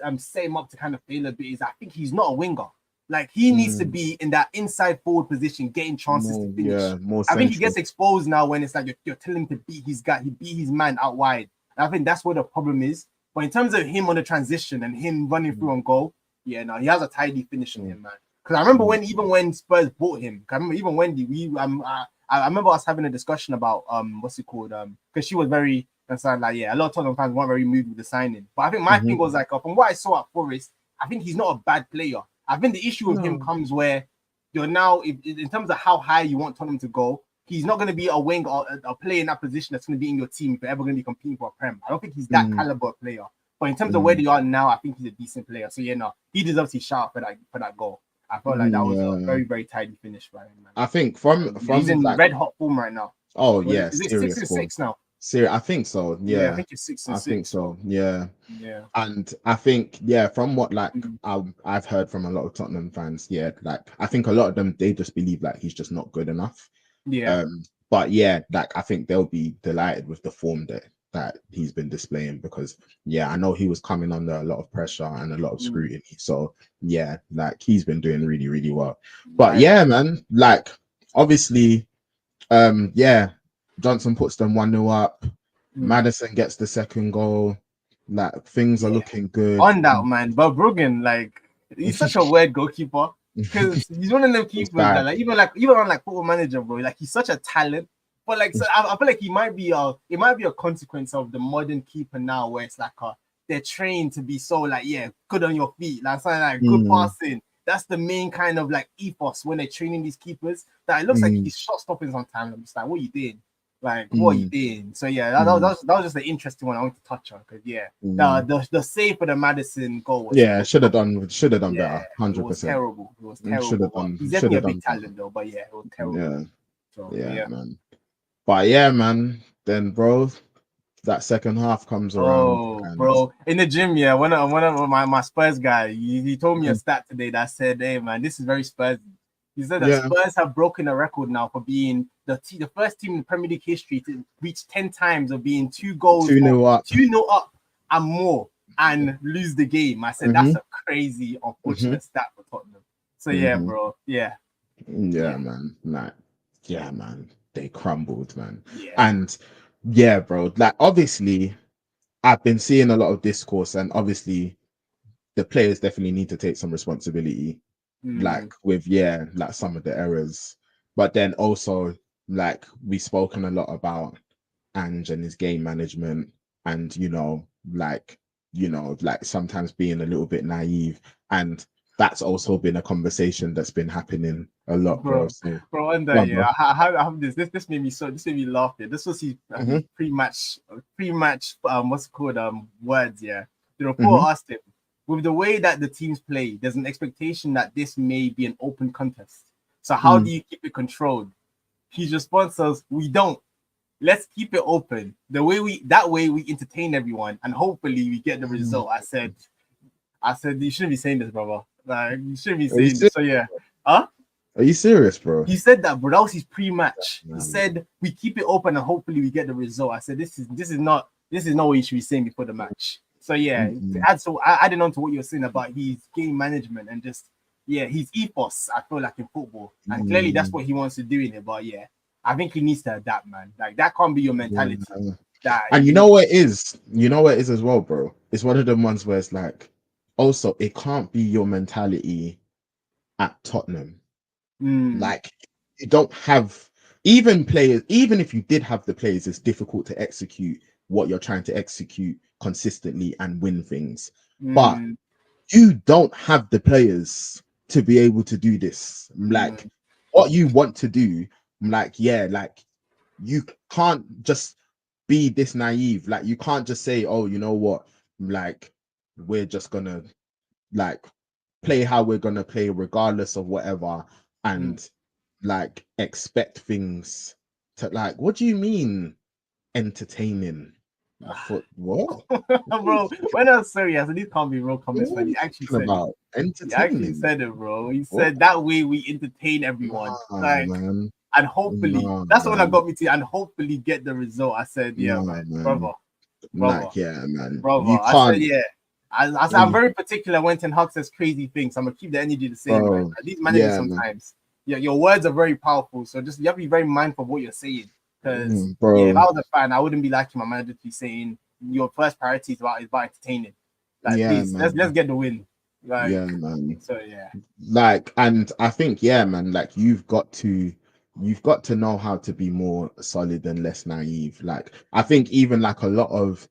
I'm setting him up to kind of fail a bit is I think he's not a winger. Like he needs to be in that inside forward position, getting chances to finish. I think he gets exposed now when it's like you're telling him to beat his guy, he beat his man out wide. And I think that's where the problem is. But in terms of him on the transition and him running through on goal, he has a tidy finish on him, man. Because I remember when Spurs bought him, I remember even Wendy, I remember us having a discussion about what's it called? Because she was very concerned, like a lot of Tottenham fans weren't very moved with the signing. But I think my thing was like from what I saw at Forest, I think he's not a bad player. I think the issue with him comes where you're now, in terms of how high you want Tottenham to go, he's not going to be a wing or a player in that position that's going to be in your team if you're ever going to be competing for a Prem. I don't think he's that caliber player. But in terms of where they are now, I think he's a decent player. So he deserves his shout for that goal. I felt like that was a Yeah. very, very tidy finish by him, man. I think He's from in like red hot form right now. oh What yeah, is it? Six serious and form. six now. I think so. Yeah, I Yeah, think it's six and I think six. so. So Yeah. yeah, And I think, yeah, from what like mm, I've heard from a lot of Tottenham fans, yeah, like I think a lot of them they just believe like he's just not good enough. yeah, But yeah, like I think they'll be delighted with the form that he's been displaying because yeah, I know he was coming under a lot of pressure and a lot of mm, scrutiny. So yeah, like he's been doing really, really well. But I yeah, man, like obviously, yeah, Johnson puts them 1-0 up. mm, Madison gets the second goal. Like things are yeah. looking good. On that man, but Bruggen, like he's such a weird goalkeeper because he's one of them It's keepers that bad. even on like Football Manager, bro, like he's such a talent. But like, so I feel like he might be it might be a consequence of the modern keeper now, where it's like they're trained to be so like good on your feet, like something like good Mm, passing. That's the main kind of like ethos when they're training these keepers. That it looks like mm, he's shot stopping sometimes. I'm just like, what are you doing? Like, what are you mm, doing? So yeah, mm, that was just an interesting one I want to touch on because yeah, mm. the save for the Madison goal Yeah, was should have done yeah, better, it was 100%. terrible. It was Should terrible. have But done he's should definitely have a big done better. talent though. But yeah, it was terrible. Yeah, So yeah, yeah. man. But yeah, man. Then, bro, that second half comes around, Oh, and bro, in the gym, yeah, one of my Spurs guy, he told me a stat today that said, "Hey, man, this is very Spurs." He said that yeah, Spurs have broken a record now for being the first team in Premier League history to reach 10 times of being two goals 2-0 or up. 2-0 up and more and lose the game. I said that's Mm-hmm, a crazy, mm-hmm, unfortunate stat for Tottenham. So yeah, mm-hmm. bro, yeah, Yeah, yeah, man. Like, yeah, man. They crumbled, man. yeah, And yeah, bro. Like, obviously, I've been seeing a lot of discourse, and obviously, the players definitely need to take some responsibility, like mm, with yeah, like some of the errors. But then also, like we've spoken a lot about Ange and his game management, and like sometimes being a little bit naive, and that's also been a conversation that's been happening a lot, bro. bro, So, bro. And go on, bro. yeah, I have this made me this made me laugh. Yeah, this was his Hmm. pre-match what's it called words. Yeah, the Hmm. reporter asked him, with the way that the teams play, there's an expectation that this may be an open contest. So how do Mm. you keep it controlled? His response was, "We don't. Let's keep it open. That way we entertain everyone, and hopefully we get the result." I said, you shouldn't be saying this, brother. Like, you shouldn't be Are you saying this. serious? So yeah, huh? Are you serious, bro? He said that, bro. That was his pre-match. He Nah, man. said we keep it open and hopefully we get the result. I said this is not what you should be saying before the match. So yeah, Mm-mm. adding on to what you're saying about his game management and just his ethos. I feel like in football, and clearly that's Mm. what he wants to do in it. But yeah, I think he needs to adapt, man. Like that can't be your mentality. Yeah. That And you know what it is? You know what it is as well, bro? It's one of them ones where it's like, also, it can't be your mentality at Tottenham. mm, Like, you don't have even players, even if you did have the players, it's difficult to execute what you're trying to execute consistently and win things. But mm, you don't have the players to be able to do this. Like, mm, what you want to do, like, yeah, like, you can't just be this naive. Like, you can't just say, oh, you know what? Like, we're just gonna like play how we're gonna play regardless of whatever, mm. and like expect things to like. What do you mean entertaining? For what? What are you Bro, when I was serious, and these can't be real comments, what are man. you He actually talking said it. about? He actually Entertaining? said it, bro. He What? said that way we entertain everyone. Nah, Like, man. and hopefully, Nah, that's the one that man. got me to, and hopefully get the result. I said, yeah, Nah, man, brother, man. brother, Like, yeah, man. brother. You I said, can't. yeah. I said, I'm You, very particular when Ten Hag says crazy things. I'm gonna keep the energy the same, man. bro. Like, these managers Yeah, man. sometimes, yeah, your words are very powerful. So just you have to be very mindful of what you're saying. Because yeah, if I Bro. was a fan, I wouldn't be liking my manager to be saying your first priority is about entertaining. Like, Yeah, please, let's man. get the win. Like, Yeah, man. so yeah. Like, and I think, yeah, man, like you've got to know how to be more solid and less naive. Like, I think even like a lot of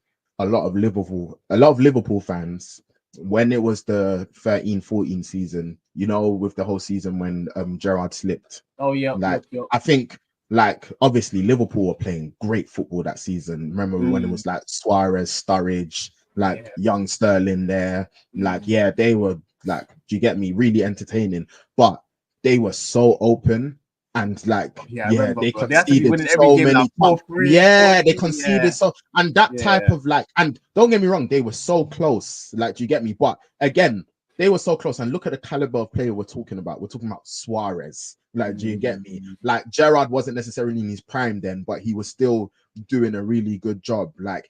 Liverpool fans, when it was the 13-14 season, with the whole season when Gerrard slipped, Oh, yep, like, yep, yep. I think, like, obviously Liverpool were playing great football that season. Remember when it Mm, was like Suarez, Sturridge, like yeah. young Sterling there, like, Mm, yeah, they were Like, do you get me? Really entertaining. But they were so open. And like, I remember, they bro. They had to be conceded winning every so game like many times. 4-3, Yeah, they 4-2. conceded so, and that type of like, and don't get me wrong, they were so close. Like, do you get me? But again, they were so close. And look at the caliber of player we're talking about. We're talking about Suarez. Like, do you get me? Like, Gerrard wasn't necessarily in his prime then, but he was still doing a really good job. Like,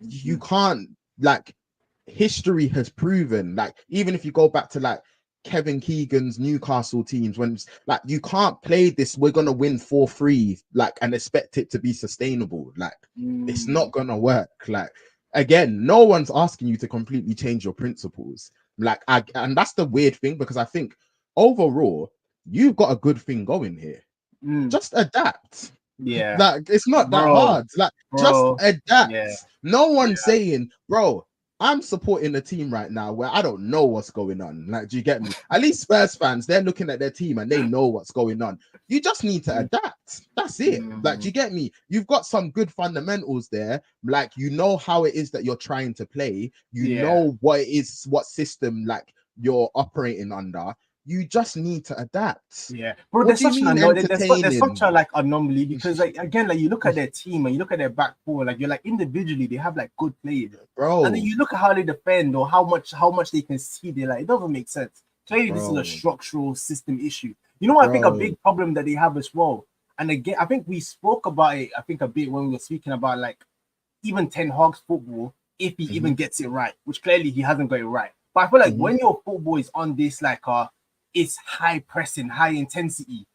you can't, like, history has proven, like, even if you go back to like Kevin Keegan's Newcastle teams, when it's like, you can't play this, we're gonna win 4-3, like, and expect it to be sustainable. Like, it's not gonna work. Like, again, no one's asking you to completely change your principles. Like, and that's the weird thing, because I think overall you've got a good thing going here. Just adapt. Yeah. Like, it's not that Bro, hard. Like, just adapt. yeah. No one's saying, bro, I'm supporting a team right now where I don't know what's going on. Like, do you get me? At least Spurs fans, they're looking at their team and they know what's going on. You just need to adapt. That's it. Like, do you get me? You've got some good fundamentals there. Like, you know how it is that you're trying to play. You know what it is, what system like you're operating under. You just need to adapt. Yeah, bro. What There's do you such mean an there's such a entertaining? like anomaly, because like again, like you look at their team and you look at their back four, like you're like individually they have like good players, and then Bro, you look at how they defend or how much they can see. They're like, it doesn't make sense. Clearly, this is a structural system issue. You know what I think a big problem that they have as well, and again, I think we spoke about it. I think a bit when we were speaking about like even Ten Hag's football, if he even gets it right, which clearly he hasn't got it right. But I feel like when your football is on this like it's high pressing, high intensity.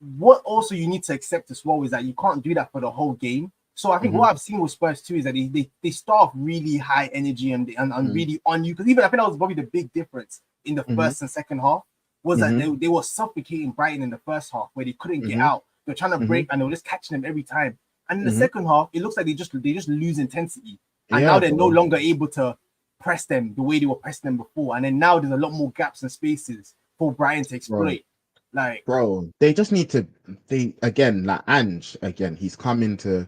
What also you need to accept as well is that you can't do that for the whole game. So I think what I've seen with Spurs too is that they start off really high energy and really on you. Because even I think that was probably the big difference in the first and second half was that they were suffocating Brighton in the first half where they couldn't get out. They're trying to break and they were just catching them every time. And in the second half, it looks like they just lose intensity. And now they're no longer able to press them the way they were pressing them before. And then now there's a lot more gaps and spaces for Brian to exploit. Like, bro, they just need to, they again, like Ange, again, he's come into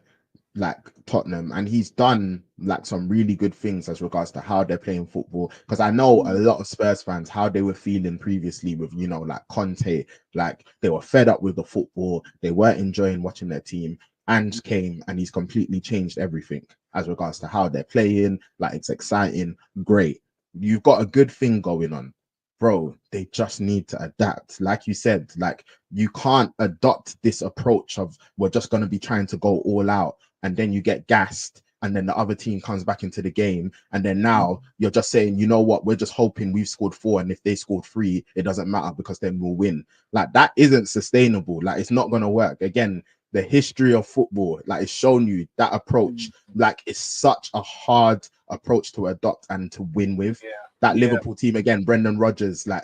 like Tottenham and he's done like some really good things as regards to how they're playing football. Because I know a lot of Spurs fans how they were feeling previously with, you know, like Conte, like they were fed up with the football, they weren't enjoying watching their team. Ange came and he's completely changed everything as regards to how they're playing. Like, it's exciting, great. You've got a good thing going on. Bro, they just need to adapt. Like you said, like, you can't adopt this approach of we're just going to be trying to go all out and then you get gassed and then the other team comes back into the game and then now you're just saying, you know what, we're just hoping we've scored 4 and if they scored 3 it doesn't matter because then we'll win. Like, that isn't sustainable. Like, it's not going to work. Again, the history of football, like, it's shown you that approach, like, it's such a hard approach to adopt and to win with. That Liverpool team, again, Brendan Rodgers, like,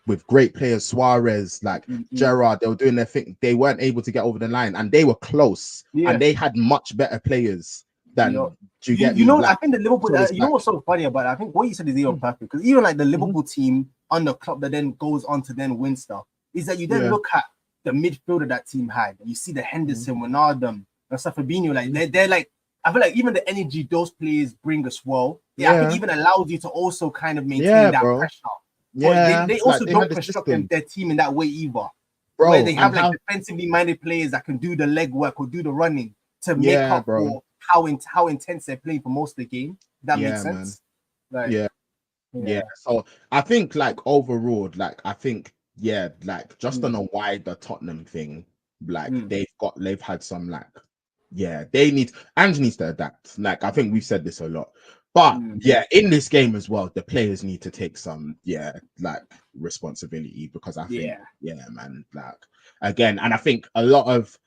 with great players, Suarez, like Gerrard, they were doing their thing. They weren't able to get over the line and they were close and they had much better players than, do you get me? You know, like, I think the Liverpool, so you know what's so funny about it? I think what you said is even perfect, because even like the Liverpool team on the club that then goes on to then win stuff is that you then look at the midfielder that team had. You see the Henderson, Wijnaldum, and stuff, Fabinho, like they're like, I feel like even the energy those players bring as well, I think even allows you to also kind of maintain that pressure. But they also like, don't construct their team in that way either. Bro, where they have like defensively minded players that can do the leg work or do the running to make up for how intense they're playing for most of the game. That makes sense. Like, yeah. So I think like overall, like I think like just on a wider Tottenham thing, like they've had some like Ange needs to adapt. Like, I think we've said this a lot. But in this game as well, the players need to take some like responsibility, because I think man, like, again, and I think a lot of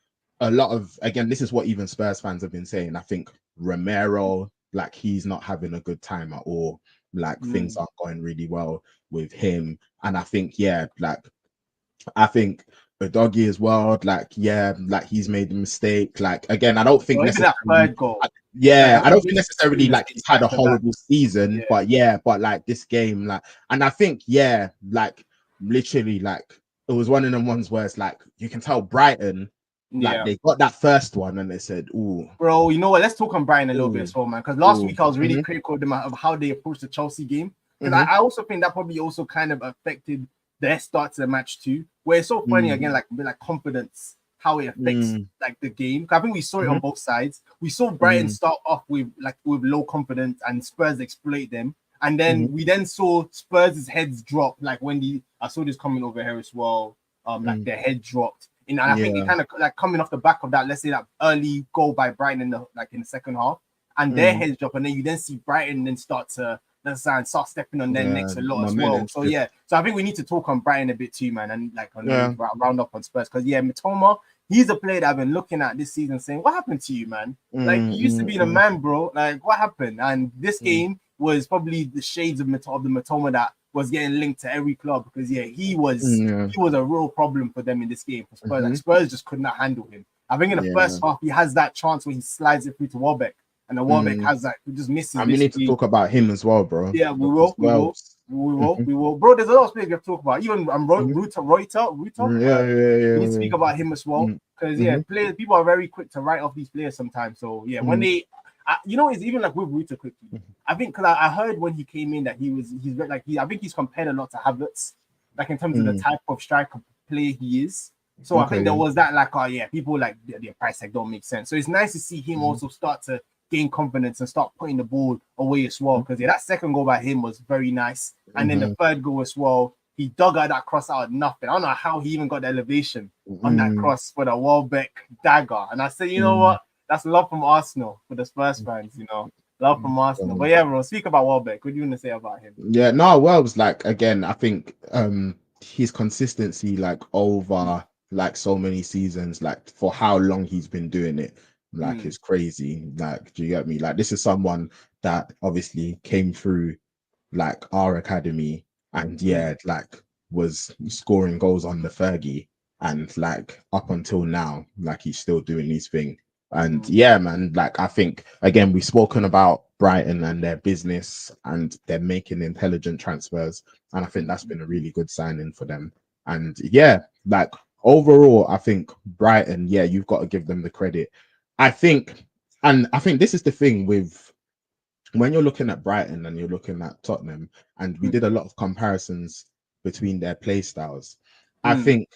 again, this is what even Spurs fans have been saying. I think Romero, like, he's not having a good time at all. Like, things aren't going really well with him. And I think the doggy as well, like he's made a mistake. Like, again, I don't think necessarily that third goal. I don't think necessarily like he's had a horrible season, but like this game, like, and I think like literally like it was one of them ones where it's like you can tell Brighton, like they got that first one and they said, "Ooh, bro, you know what? Let's talk on Brighton a little bit as well, man." Because last week I was really critical of them of how they approached the Chelsea game. because I also think that probably also kind of affected their start to the match too. Where it's so funny again, like a bit like confidence, how it affects like the game. I think we saw it on both sides. We saw Brighton start off with low confidence and Spurs exploit them. And then we then saw Spurs' heads drop, like when I saw this coming over here as well. Like their head dropped. And I think it kind of like coming off the back of that, let's say that early goal by Brighton in the second half, and their heads drop, and then you then see Brighton then start stepping on their necks a lot as well. So so I think we need to talk on Brighton a bit too, man, and like round up on Spurs, because Mitoma, he's a player that I've been looking at this season saying, what happened to you, man? Like you used to be the man, bro. Like what happened? And this game was probably the shades of the Mitoma that was getting linked to every club, because he was a real problem for them in this game for Spurs. Like Spurs just could not handle him. I think in the first half he has that chance where he slides it through to Warbeck, and the Warbeck has that just missing. And we need to talk about him as well, bro. Yeah, we will, bro. There's a lot of players we have to talk about. Even Reuter. We need to speak about him as well, because people are very quick to write off these players sometimes. So when they. It's even like with Reuter quickly. I think because I heard when he came in that I think he's compared a lot to Havertz, like in terms of the type of striker player he is. So I think there was that people like their price tag don't make sense. So it's nice to see him also start to gain confidence and start putting the ball away as well. Because that second goal by him was very nice, and then the third goal as well. He dug out that cross out of nothing. I don't know how he even got the elevation on that cross for the Welbeck dagger. And I said, you know what? That's love from Arsenal for the Spurs fans, love from Arsenal. But bro, speak about Welbeck. What do you want to say about him? Yeah, no, Welb's like, again, I think his consistency like over like so many seasons, like for how long he's been doing it, like is crazy. Like, do you get me? Like, this is someone that obviously came through like our academy and like was scoring goals on the Fergie, and like up until now, like he's still doing his thing. And man, like I think again we've spoken about Brighton and their business, and they're making intelligent transfers, and I think that's been a really good signing for them. And like overall, I think Brighton, you've got to give them the credit. I think this is the thing with when you're looking at Brighton and you're looking at Tottenham, and we did a lot of comparisons between their play styles. I think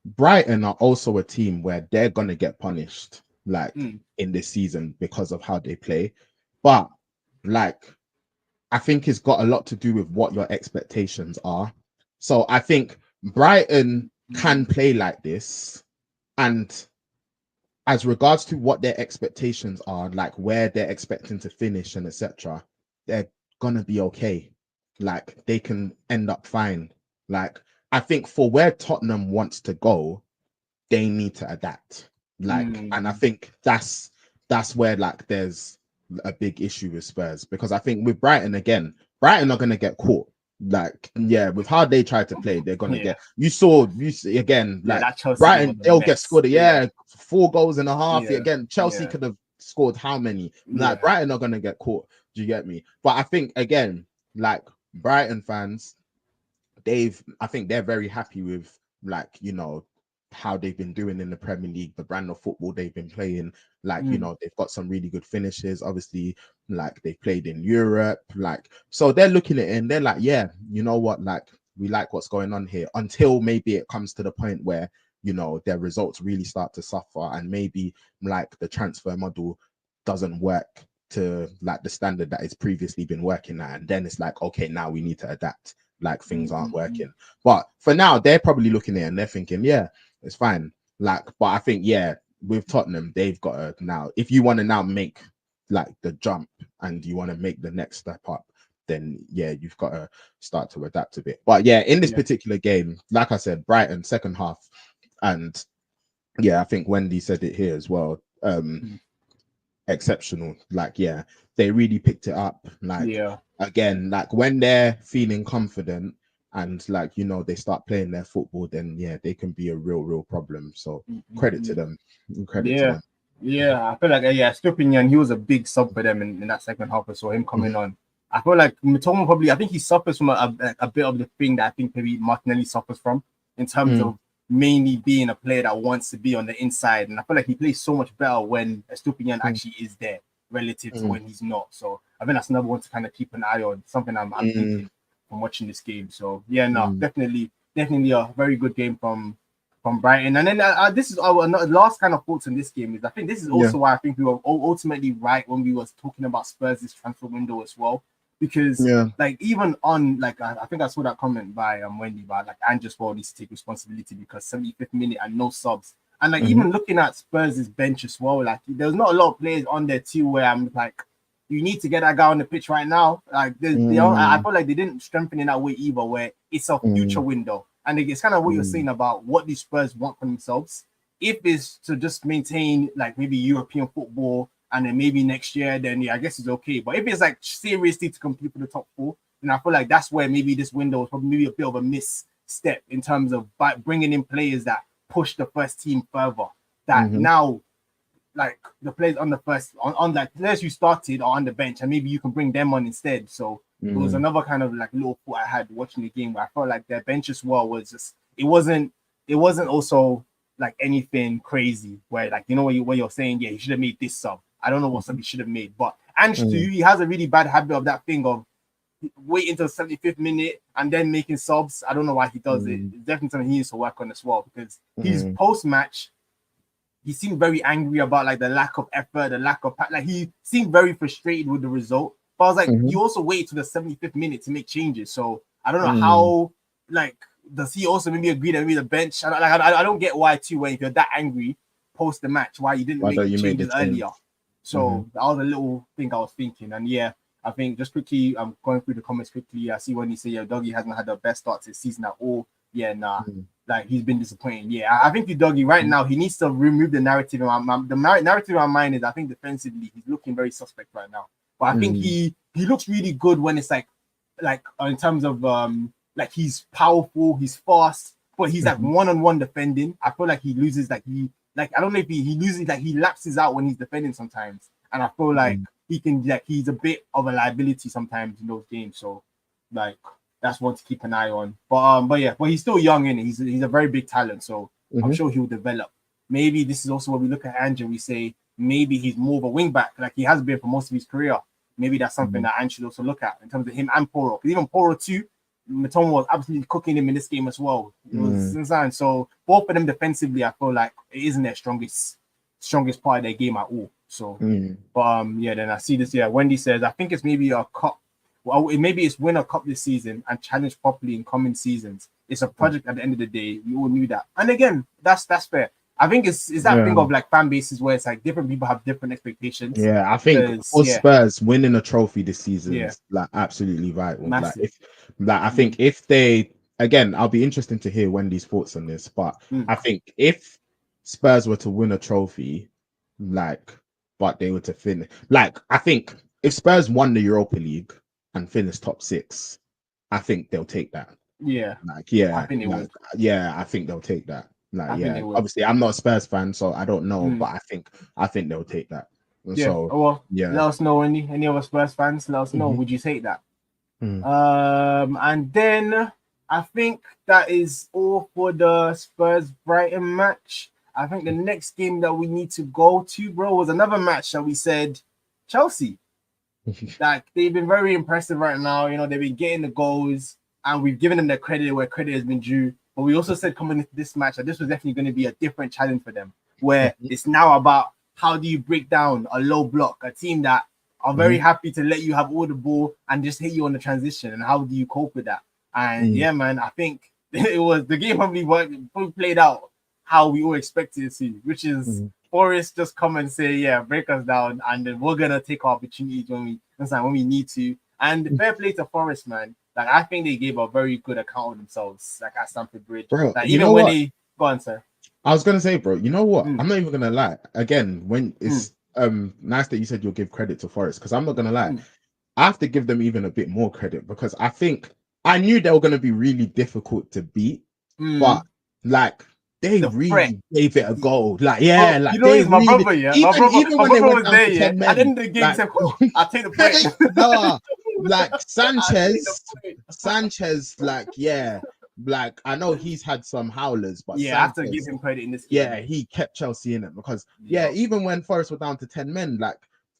Brighton are also a team where they're gonna get punished like in this season because of how they play, but like I think it's got a lot to do with what your expectations are. So I think Brighton can play like this, and as regards to what their expectations are, like where they're expecting to finish and etc., they're gonna be okay. Like they can end up fine. Like I think for where Tottenham wants to go, they need to adapt. Like, and I think that's where like there's a big issue with Spurs, because I think with Brighton again, Brighton are gonna get caught. Like, with how they try to play, they're gonna get. You see again, like Brighton, they'll get scored. 4 goals and a half. Again, Chelsea could have scored how many? Like Brighton are gonna get caught. Do you get me? But I think again, like Brighton fans, I think they're very happy with like how they've been doing in the Premier League, the brand of football they've been playing. Like, they've got some really good finishes. Obviously, like they've played in Europe. Like, so they're looking at it and they're like, you know what? Like, we like what's going on here, until maybe it comes to the point where, their results really start to suffer, and maybe like the transfer model doesn't work to like the standard that it's previously been working at. And then it's like, okay, now we need to adapt. Like things aren't working. But for now, they're probably looking at it and they're thinking, it's fine. Like, but I think, with Tottenham, they've got to now, if you want to now make like the jump and you want to make the next step up, then you've got to start to adapt a bit. But in this particular game, like I said, Brighton second half, and I think Wendy said it here as well. Exceptional. Like, they really picked it up. Like, again, like when they're feeling confident and like they start playing their football, then they can be a real problem. So credit to them. Credit to them. I feel like Stupinian, he was a big sub for them in that second half. I saw him coming on. I feel like Mitoma probably, I think he suffers from a bit of the thing that I think maybe Martinelli suffers from, in terms of mainly being a player that wants to be on the inside. And I feel like he plays so much better when Stupinian actually is there relative to when he's not. So I think that's another one to kind of keep an eye on, something I'm thinking. from watching this game. So yeah, no, Mm. definitely a very good game from Brighton. And then this is our last kind of thoughts on this game is I think this is Yeah. also why I think we were ultimately right when we was talking about Spurs' transfer window as well, because Yeah. like even on like I think I saw that comment by Wendy, but like and just well needs to take responsibility because 75th minute and no subs. And like Mhm. even looking at Spurs' bench as well, like there's not a lot of players on there too where I'm like, you need to get that guy on the pitch right now. Like I Mm. feel like they didn't strengthen in that way either, where it's a future Mm. window. And it's kind of what you're Mm. saying about what the Spurs want for themselves. If it's to just maintain like maybe European football and then maybe next year, then yeah, I guess it's okay. But if it's like seriously to compete for the top four, then I feel like that's where maybe this window is probably maybe a bit of a misstep in terms of bringing in players that push the first team further. That Mhm. now like the players on the first on like players you started are on the bench and maybe you can bring them on instead. So it was Mm. another kind of like little thought I had watching the game where I felt like their bench as well was just it wasn't also like anything crazy where like you know where you're saying yeah he should have made this sub. I don't know what sub he should have made, but Ange to you Mm. he has a really bad habit of that thing of waiting until 75th minute and then making subs. I don't know why he does it. Mm. It's definitely something he needs to work on as well because his Mm. post match he seemed very angry about like the lack of effort, the lack of like he seemed very frustrated with the result. But I was like, Mhm. you also wait to the 75th minute to make changes. So I don't know Mm. how like does he also maybe agree that maybe the bench? I don't get why too when if you're that angry post the match why you didn't Why make don't the you make the changes change? earlier. Mhm. So that was a little thing I was thinking. And yeah, I think just quickly, I'm going through the comments quickly. I see when you say yeah, Doggy hasn't had the best start to the season at all. Yeah, nah. Mm. Like he's been disappointing. Yeah, I think the doggy right now he needs to remove the narrative. The narrative in my mind is I think defensively he's looking very suspect right now. But I think Mm. he looks really good when it's like in terms of like he's powerful, he's fast, but he's like Mhm. one-on-one defending. I feel like he loses like like I don't know if he loses like he lapses out when he's defending sometimes, and I feel like Mm. he can like he's a bit of a liability sometimes in those games. So like that's one to keep an eye on. But yeah, but he's still young and he's a very big talent, so I'm Mhm. sure he'll develop. Maybe this is also where we look at Ange and we say maybe he's more of a wing back like he has been for most of his career. Maybe that's something Mm. that Ange should also look at in terms of him and Poro. Because even Poro too, Matoma was absolutely cooking him in this game as well. It was Mm. insane. So both of them defensively, I feel like it isn't their strongest part of their game at all. So, Mm. but yeah, then I see this. Yeah, Wendy says I think it's maybe a cup. Well, maybe it's win a cup this season and challenge properly in coming seasons. It's a project at the end of the day. We all knew that. And again, that's fair. I think it's that thing Yeah. of like fan bases where it's like different people have different expectations. Yeah, I think Because for yeah, Spurs winning a trophy this yeah, season's like absolutely vital. Like massive. if like I think if they again, I'll be interested to hear Wendy's thoughts on this, but Mm. I think if Spurs were to win a trophy, like but they were to finish like I think if Spurs won the Europa League and finished top six, I think they'll take that. Yeah, Like, I yeah, think they like, would. yeah, I think they'll take that. Like, I think yeah, they would. obviously, I'm not a Spurs fan, so I don't know, Mm. but I think they'll take that. And Yeah. so, Oh, well, yeah. let us know any of us Spurs fans. Let us know. Mhm. Would you take that? Mm. And then I think that is all for the Spurs Brighton match. I think the next game that we need to go to, bro, was another match that we said Chelsea. Like they've been very impressive right now. You know, they've been getting the goals, and we've given them their credit where credit has been due. But we also said coming into this match that this was definitely going to be a different challenge for them, where it's now about how do you break down a low block, a team that are very Mhm. happy to let you have all the ball and just hit you on the transition, and how do you cope with that? And Mm. yeah, man, I think it was the game probably played out how we all expected it to, which is Mhm. Forest just come and say, yeah, break us down, and then we're gonna take our opportunities when we need to. And fair play to Forest, man. Like I think they gave a very good account of themselves, like at Stamford Bridge. Bro, Like you even know when what? they go on, sir. I was gonna say, bro, you know what? Mm, I'm not even gonna lie. Again, when mm, it's nice that you said you'll give credit to Forest, because I'm not gonna lie. mm, I have to give them even a bit more credit because I think I knew they were gonna be really difficult to beat, but mm. like they The threat. really gave it a go. Like, yeah, Bro, you like know they he's my really brother, yeah. even My when they brother went was down there, to yeah. 10 At the men, end of the game, he like said, I'll take the point. nah, like I'll take the point. Sanchez, like, yeah, like I know he's had some howlers, but Yeah, I have to give Sanchez, him credit in this game. yeah, he kept Chelsea in it because yeah, Yeah. even when Forest were down to 10 men, like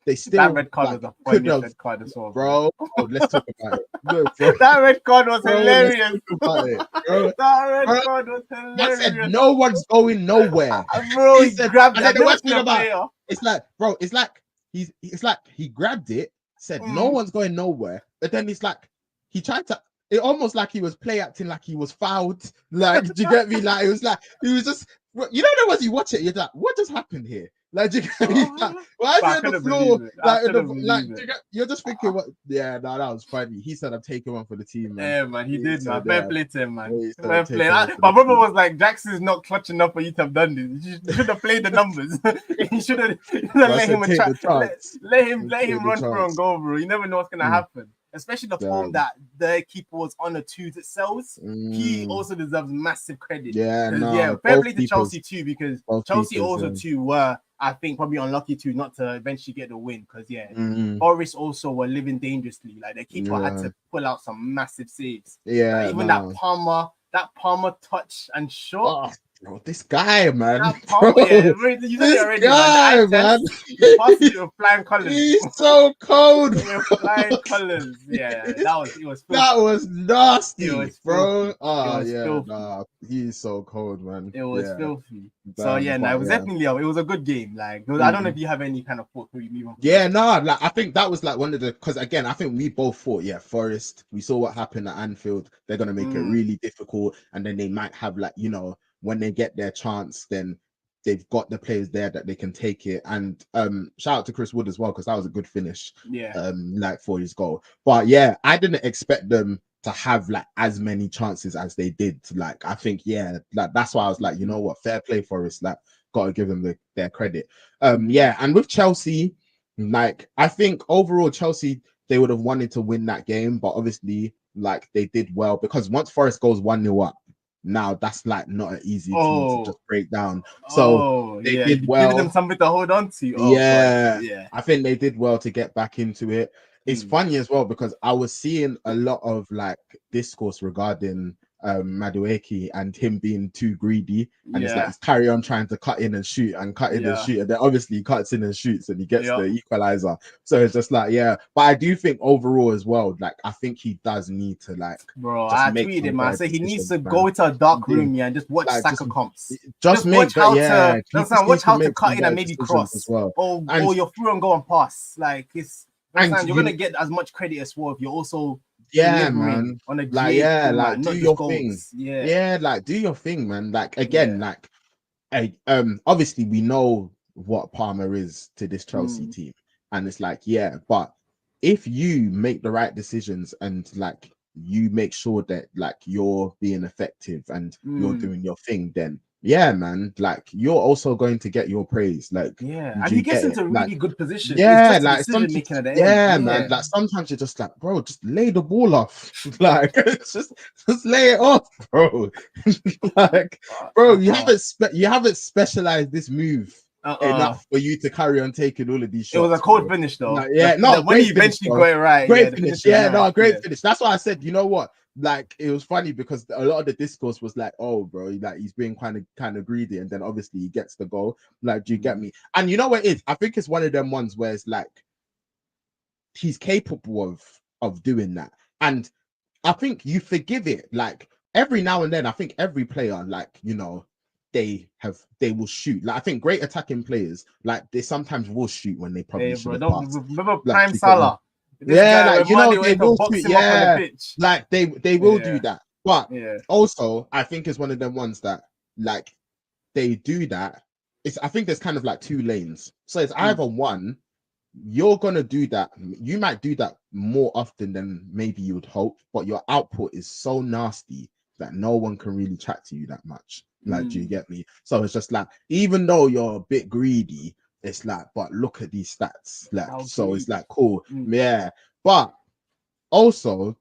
they That still red card like was the could funniest have, red card as well, bro. Let's talk about it. Look, bro, That red card was bro, let's hilarious. talk about it, bro. That red Bro, card was man said hilarious. no one's going nowhere. Bro, He he said, grabbed and it. then I've the never worst seen thing a about player. it's like, bro, it's like he grabbed it, said no one's going nowhere, but then it's like he tried to. It almost like he was play acting like he was fouled. Like, do you get me? Like, it was like he was just. You don't know as you watch it, you're like, what just happened here? Like, do you get me? Like, why is But I he on the couldn't floor? believe it. Like, Believe it. you're just thinking, what? Yeah, no, that was funny. He said, "I'm taking one for the team, man." Yeah, man, he did, man. Fair play to him, man. He said, Fair "I'm play. taking one for My the brother team." was like, Jackson's not clutch enough for you to have done this. You should have played the numbers. You should have let him take the chance. let him Take the run through and chance. go, bro. You never know what's gonna happen. Especially the form that the keeper was on the twos itself. He also deserves massive credit. Yeah, no. Yeah, fair play to keepers, Chelsea too, because Chelsea keepers, also too were, I think, probably unlucky too not to eventually get the win. Because Boris also were living dangerously. Like the keeper had to pull out some massive saves. Yeah, like, even that Palmer touch and shot. Oh, bro, this guy, man. That Palmer, Bro, you said it already, guy, man. He passed it with flying colours. He's so cold. With flying colours. Yeah, it was filthy. That was nasty, it was bro. Oh was yeah, filthy. nah, he's so cold, man. It was filthy. Damn, so yeah, no, it was definitely it was a good game. Like I don't know if you have any kind of thought for you. Yeah, no, like I think that was like one of the, because again, I think we both thought, yeah, Forest. We saw what happened at Anfield. They're gonna make it really difficult, and then they might have like, you know, when they get their chance, then they've got the players there that they can take it. And shout out to Chris Wood as well, because that was a good finish. Yeah. Like for his goal. But yeah, I didn't expect them to have like as many chances as they did. Like I think, yeah, like that's why I was like, you know what, fair play Forest. Like gotta give them their credit. Yeah, and with Chelsea, like I think overall Chelsea, they would have wanted to win that game, but obviously like they did well, because once Forest goes 1-0 up, now that's like not an easy team to just break down. So they did well. Giving them something to hold on to. Yeah. I think they did well to get back into it. It's funny as well, because I was seeing a lot of like discourse regarding Madueke and him being too greedy, and it's like he's carry on trying to cut in and shoot and cut in and shoot, and then obviously he cuts in and shoots and he gets the equalizer. So it's just like, yeah, but I do think overall as well, like I think he does need to like, bro, I tweeted him, I said he needs to go into a dark room and just watch like, Saka comps. Just watch how to cut in and maybe cross as well, or you're through and go and pass. Like you're gonna get as much credit as well if you're also man, on a like do your thing. Like do your thing, man. Like again, like obviously we know what Palmer is to this Chelsea team, and it's like, but if you make the right decisions and like you make sure that like you're being effective and you're doing your thing, then man, like you're also going to get your praise. Like and he gets into really good positions. Like decision making at the end. Man. Like sometimes you're just like, bro, just lay the ball off. Like just lay it off, bro. Like, bro, you haven't specialized this move enough for you to carry on taking all of these shots. It was a cold finish though. When he eventually got it right. Great finish. Great finish. That's why I said, you know what? Like it was funny because a lot of the discourse was like, oh bro, like he's being kind of greedy, and then obviously he gets the goal. Like, do you get me? And you know what it is? I think it's one of them ones where it's like he's capable of doing that. And I think you forgive it. Like every now and then, I think every player, like, you know, they will shoot. Like I think great attacking players, like they sometimes will shoot when they probably should have passed. Remember Prime Salah? Like you know, they will shoot. Like they will do that. But also, I think it's one of them ones that like they do that. I think there's kind of like two lanes. So it's either one, you're gonna do that. You might do that more often than maybe you would hope, but your output is so nasty that no one can really chat to you that much. Like, do you get me? So it's just like, even though you're a bit greedy, it's like, but look at these stats. Like, so it's like, cool. But also,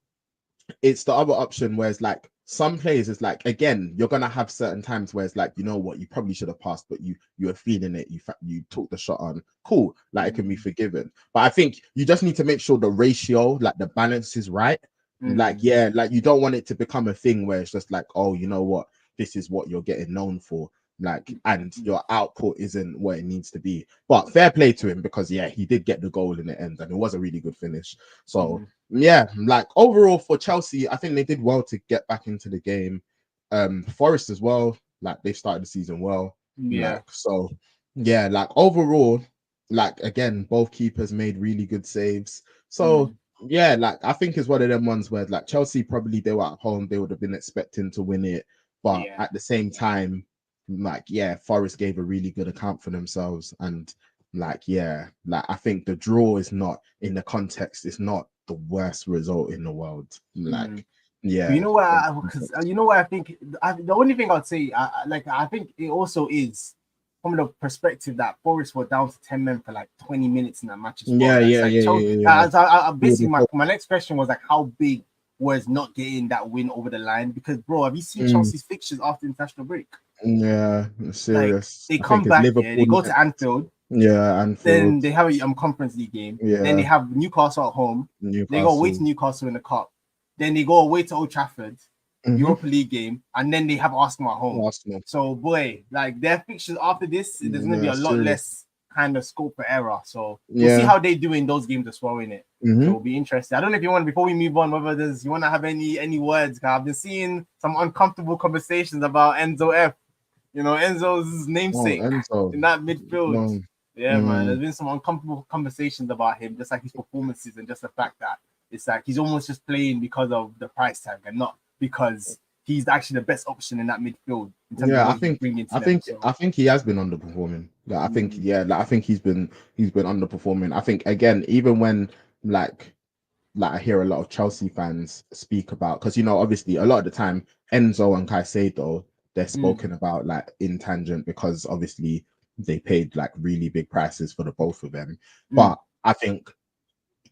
it's the other option where it's like, some players is like, again, you're gonna have certain times where it's like, you know what, you probably should have passed, but you were feeling it, you took the shot on, cool, like it can be forgiven. But I think you just need to make sure the ratio, like the balance is right. Like, like you don't want it to become a thing where it's just like, oh, you know what, this is what you're getting known for. like, and your output isn't what it needs to be. But fair play to him, because yeah, he did get the goal in the end, and it was a really good finish. So yeah, like overall for Chelsea, I think they did well to get back into the game. Forest as well, like they started the season well. Like, so yeah, like overall, like again, both keepers made really good saves. So yeah, like I think it's one of them ones where like Chelsea, probably they were at home, they would have been expecting to win it, but at the same time, like yeah, Forest gave a really good account for themselves, and like yeah, like I think the draw is not, in the context, it's not the worst result in the world. Like yeah, you know what? Because you know what I think. The only thing I'd say, I think it also is from the perspective that Forest were down to 10 men for like 20 minutes in that match as well. Basically, my next question was like, how big was not getting that win over the line? Because bro, have you seen Chelsea's fixtures after international break? Yeah, serious. Like, they come back here, they go to Anfield. Yeah, Anfield. Then they have a Conference League game. Yeah. Then they have Newcastle at home. They go away to Newcastle in the cup. Then they go away to Old Trafford, Europa League game, and then they have Arsenal at home. So boy, like their fixtures after this, there's gonna be a lot less kind of scope for error. So we'll see how they do in those games as well, innit? So it'll be interesting. I don't know if you want, before we move on, whether you want to have any words. I've been seeing some uncomfortable conversations about Enzo F. You know, Enzo's namesake in that midfield. Yeah, man. There's been some uncomfortable conversations about him, just like his performances, and just the fact that it's like he's almost just playing because of the price tag and not because he's actually the best option in that midfield. I think he has been underperforming. Like, I think I think he's been underperforming. I think again, even when like I hear a lot of Chelsea fans speak about, because you know, obviously a lot of the time Enzo and Caicedo, they're spoken about like in tangent, because obviously they paid like really big prices for the both of them. But I think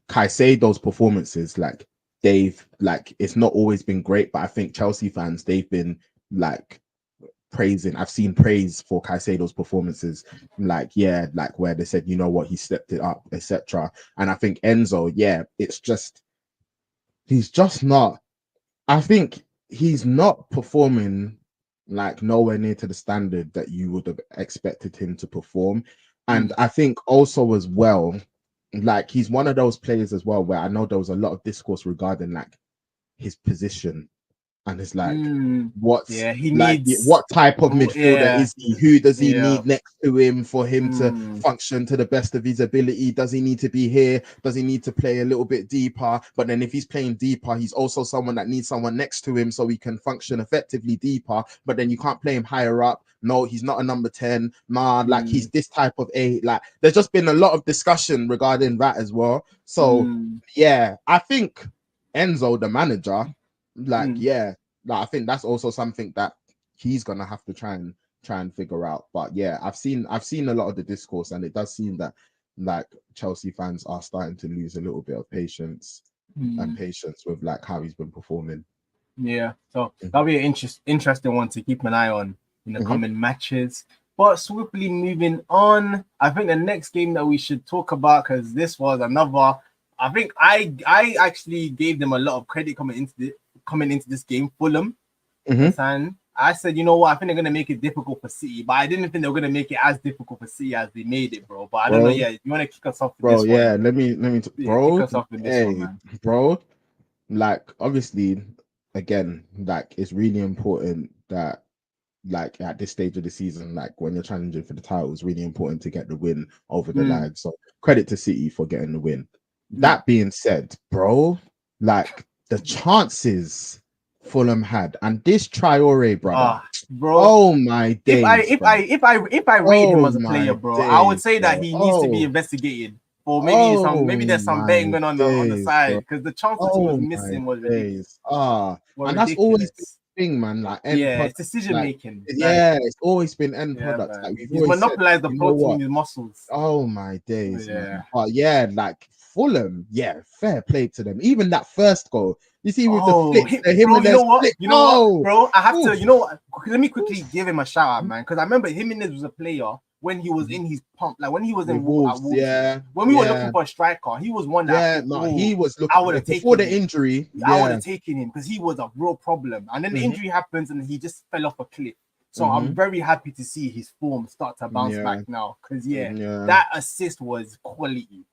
Caicedo's performances, like they've like, it's not always been great, but I think Chelsea fans, they've been like praising. I've seen praise for Caicedo's performances, like yeah, like where they said, you know what, he stepped it up, etc. And I think Enzo, yeah, it's just he's just not. I think he's not performing like nowhere near to the standard that you would have expected him to perform. And I think also as well, like he's one of those players as well where I know there was a lot of discourse regarding like his position, and it's like what type of midfielder is he? Who does he need next to him for him to function to the best of his ability? Does he need to be here? Does he need to play a little bit deeper? But then if he's playing deeper, he's also someone that needs someone next to him so he can function effectively deeper. But then you can't play him higher up. No, he's not a number 10. Like he's this type of like there's just been a lot of discussion regarding that as well. So yeah, I think Enzo, the manager, like like I think that's also something that he's gonna have to try and figure out. But yeah, I've seen a lot of the discourse, and it does seem that like Chelsea fans are starting to lose a little bit of patience with like how he's been performing. Yeah, so that'll be an interesting one to keep an eye on in the coming matches. But swiftly moving on, I think the next game that we should talk about, because this was another, I think I actually gave them a lot of credit coming into this game, Fulham. And I said, you know what, I think they're gonna make it difficult for City, but I didn't think they were gonna make it as difficult for City as they made it, bro. But I don't know. Yeah, you want to kick us off with this one? Let me bro. Kick us off with this one, man. Bro, like obviously, again, like it's really important that like at this stage of the season, like when you're challenging for the title, it's really important to get the win over the line. So credit to City for getting the win. That being said, bro, like the chances Fulham had, and this Traore, brother, bro, oh my days. If I rate him as a player, bro, I would say that he needs to be investigated. Or maybe there's some betting going on the side, because the chances he was missing was ridiculous. And that's always the thing, man. Like it's decision making. It's always been end product. Like he's monopolized the plot in his muscles. Oh my days. Man. But yeah, like Fulham, fair play to them. Even that first goal, you see with the flick, bro, you know what, bro? I have to, you know what? Let me quickly give him a shout out, man, because I remember Jimenez was a player when he was in his pump, like when he was in Wolves, when we were looking for a striker, he was one that he was looking. I would have before the injury. I would have taken him because he was a real problem, and then the injury happens and he just fell off a cliff. So I'm very happy to see his form start to bounce back now. Because that assist was quality.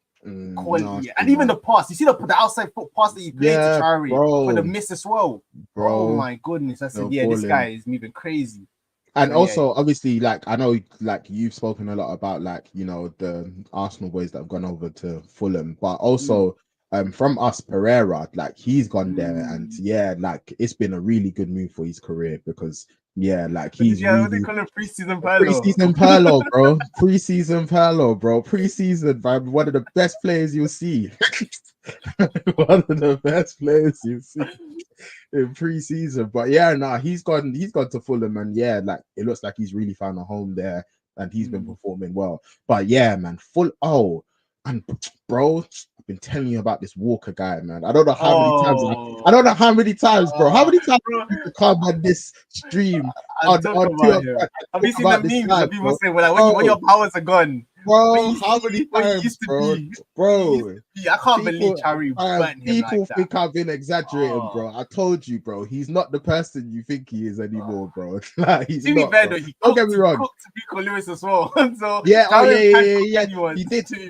Quality, and even the pass. You see the outside foot pass that he played to Traore for the miss as well. Bro. Oh my goodness! I said, this guy is moving crazy. And so, also, obviously, like I know, like you've spoken a lot about, like the Arsenal boys that have gone over to Fulham, but also from us, Pereira, like he's gone there, and like it's been a really good move for his career because like he's what they call him, pre-season Perlo. Pre-season Perlo, bro. Pre-season Perlo, bro. Pre-season, one of the best players you'll see. One of the best players you see in pre-season. But he's gone to Fulham, and like it looks like he's really found a home there, and he's been performing well. But man, and bro, I've been telling you about this Walker guy, man. I don't know how many times. I don't know how many times, bro. How many times to come on this stream? Have you seen the memes that people say, "Well, when your powers are gone, bro? How many times, bro? I can't believe Traore burnt him people like that. think I've been exaggerating, bro. I told you, bro. He's not the person you think he is anymore, bro. Like he's not. Don't get me wrong. Cooked Rico Lewis as well. So he did.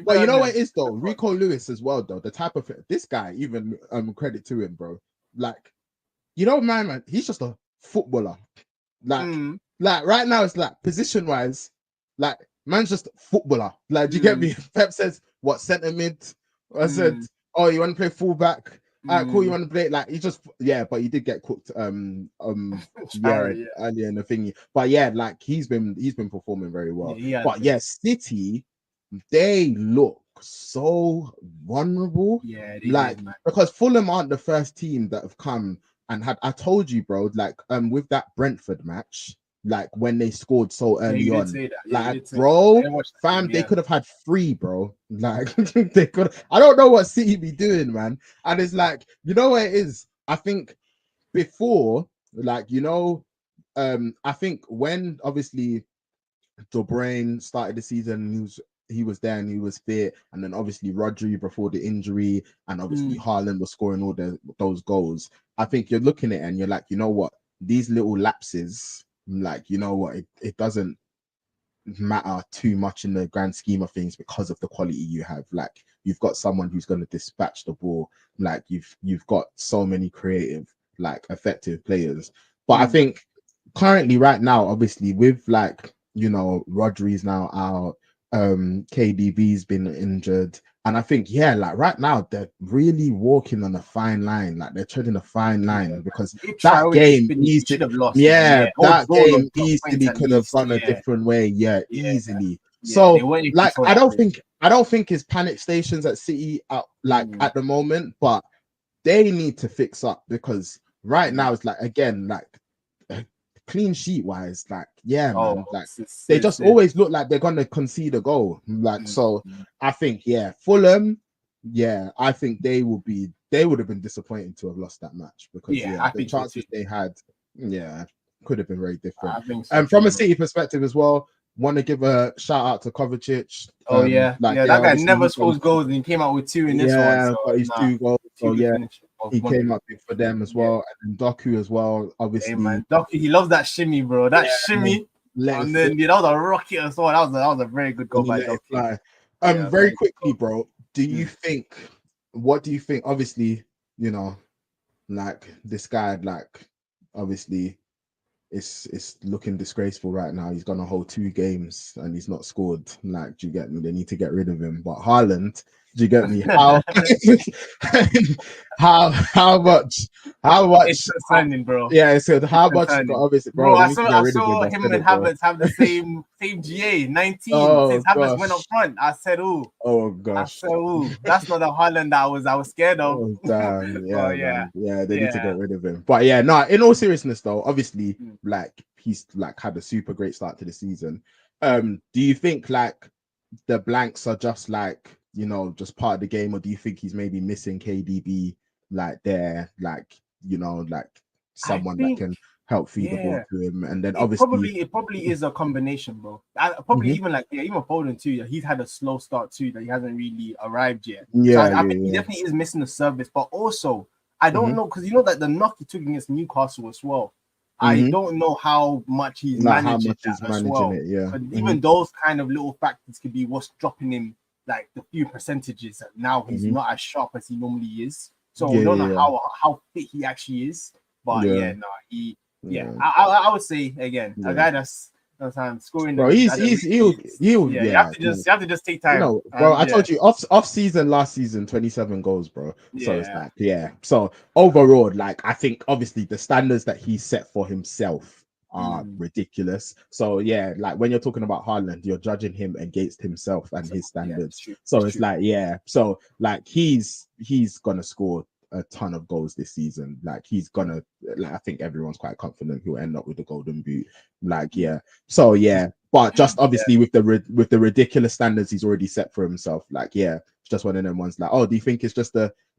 But you know what it is though? Rico Lewis as well, though. The type of this guy, even credit to him, bro. Like, man, he's just a footballer. Like right now, it's like position wise, like man's just a footballer. Like, do you get me? Pep says what, centre mid? I said, oh, you want to play fullback? Alright, cool. You want to play like he just but he did get cooked earlier in the thingy. But like he's been performing very well. City, they look so vulnerable. Because Fulham aren't the first team that have come and had. I told you, bro, like with that Brentford match, like when they scored so early on, they could have had 3, bro. Like they could. I don't know what City be doing, man. And it's like, you know what it is? I think before, like I think when obviously De Bruyne started the season, he was there and he was fit, and then obviously Rodri before the injury, and obviously Haaland was scoring all those goals. I think you're looking at it and you're like, you know what? These little lapses, like, you know what? It doesn't matter too much in the grand scheme of things because of the quality you have. Like, you've got someone who's going to dispatch the ball. Like, you've got so many creative, like, effective players. But I think currently, right now, obviously, with like, Rodri's now out, KDB's been injured, and I think like right now they're really walking on a fine line. Like they're treading a fine line because that game easily could have lost. That game easily could have gone a different way. Easily. So like I don't think it's panic stations at City at at the moment, but they need to fix up because right now it's like again like clean sheet wise, like man, like they just always look like they're gonna concede a goal. Like so, I think Fulham, I think they would have been disappointed to have lost that match because the chances they had, could have been very different. And from a City perspective as well, want to give a shout out to Kovacic. That guy never scores goals and he came out with 2 in this one. So, but he's 2 goals. So he came up big for them as well, and Doku as well. Obviously, Doku, he loves that shimmy, bro. That shimmy, and then that was a rocket as well. That was a very good goal by Doku. Very quickly, bro. Do you think? What do you think? Obviously, like this guy, like obviously, it's looking disgraceful right now. He's gonna hold 2 games and he's not scored. Like, do you get me? They need to get rid of him. But Haaland, do you get me? How much? It's concerning, bro. So how much? Obviously, bro. I saw him and Havertz have the same GA 19 since Havertz went up front. I said, oh gosh, that's not the Haaland that I was scared of. Oh damn, they need to get rid of him. But in all seriousness though, obviously, like he's like had a super great start to the season. Do you think like the blanks are just like just part of the game, or do you think he's maybe missing KDB like there, like like someone that can help feed the ball to him? And then obviously it probably is a combination, bro. Even Foden too. He's had a slow start too, that he hasn't really arrived yet. I think he definitely is missing the service, but also I don't know because that the knock he took against Newcastle as well. I don't know how much he's Like how managing much that he's as managing well. it, yeah. But even those kind of little factors could be what's dropping him like the few percentages that now he's not as sharp as he normally is. So we don't know Yeah, how fit he actually is. But yeah, yeah, no, yeah, I would say again, a yeah. guy that's scoring Bro, at the rate he is. he'll Yeah, yeah. you have to just take You time. know, bro, And I yeah, told you off season last season, 27 goals, bro. So it's yeah. like, yeah. So overall, like I think obviously the standards that he set for himself are ridiculous. So yeah, like when you're talking about Haaland, you're judging him against himself and So his yeah, it's standards. true. So It's it's true. like, yeah. So like he's gonna score a ton of goals this season. Like he's gonna like I think everyone's quite confident he'll end up with the golden boot. Like, yeah. So yeah, but just Yeah. obviously with the ridiculous standards he's already set for himself, like yeah, it's just one of them ones. Like, oh, do you think it's just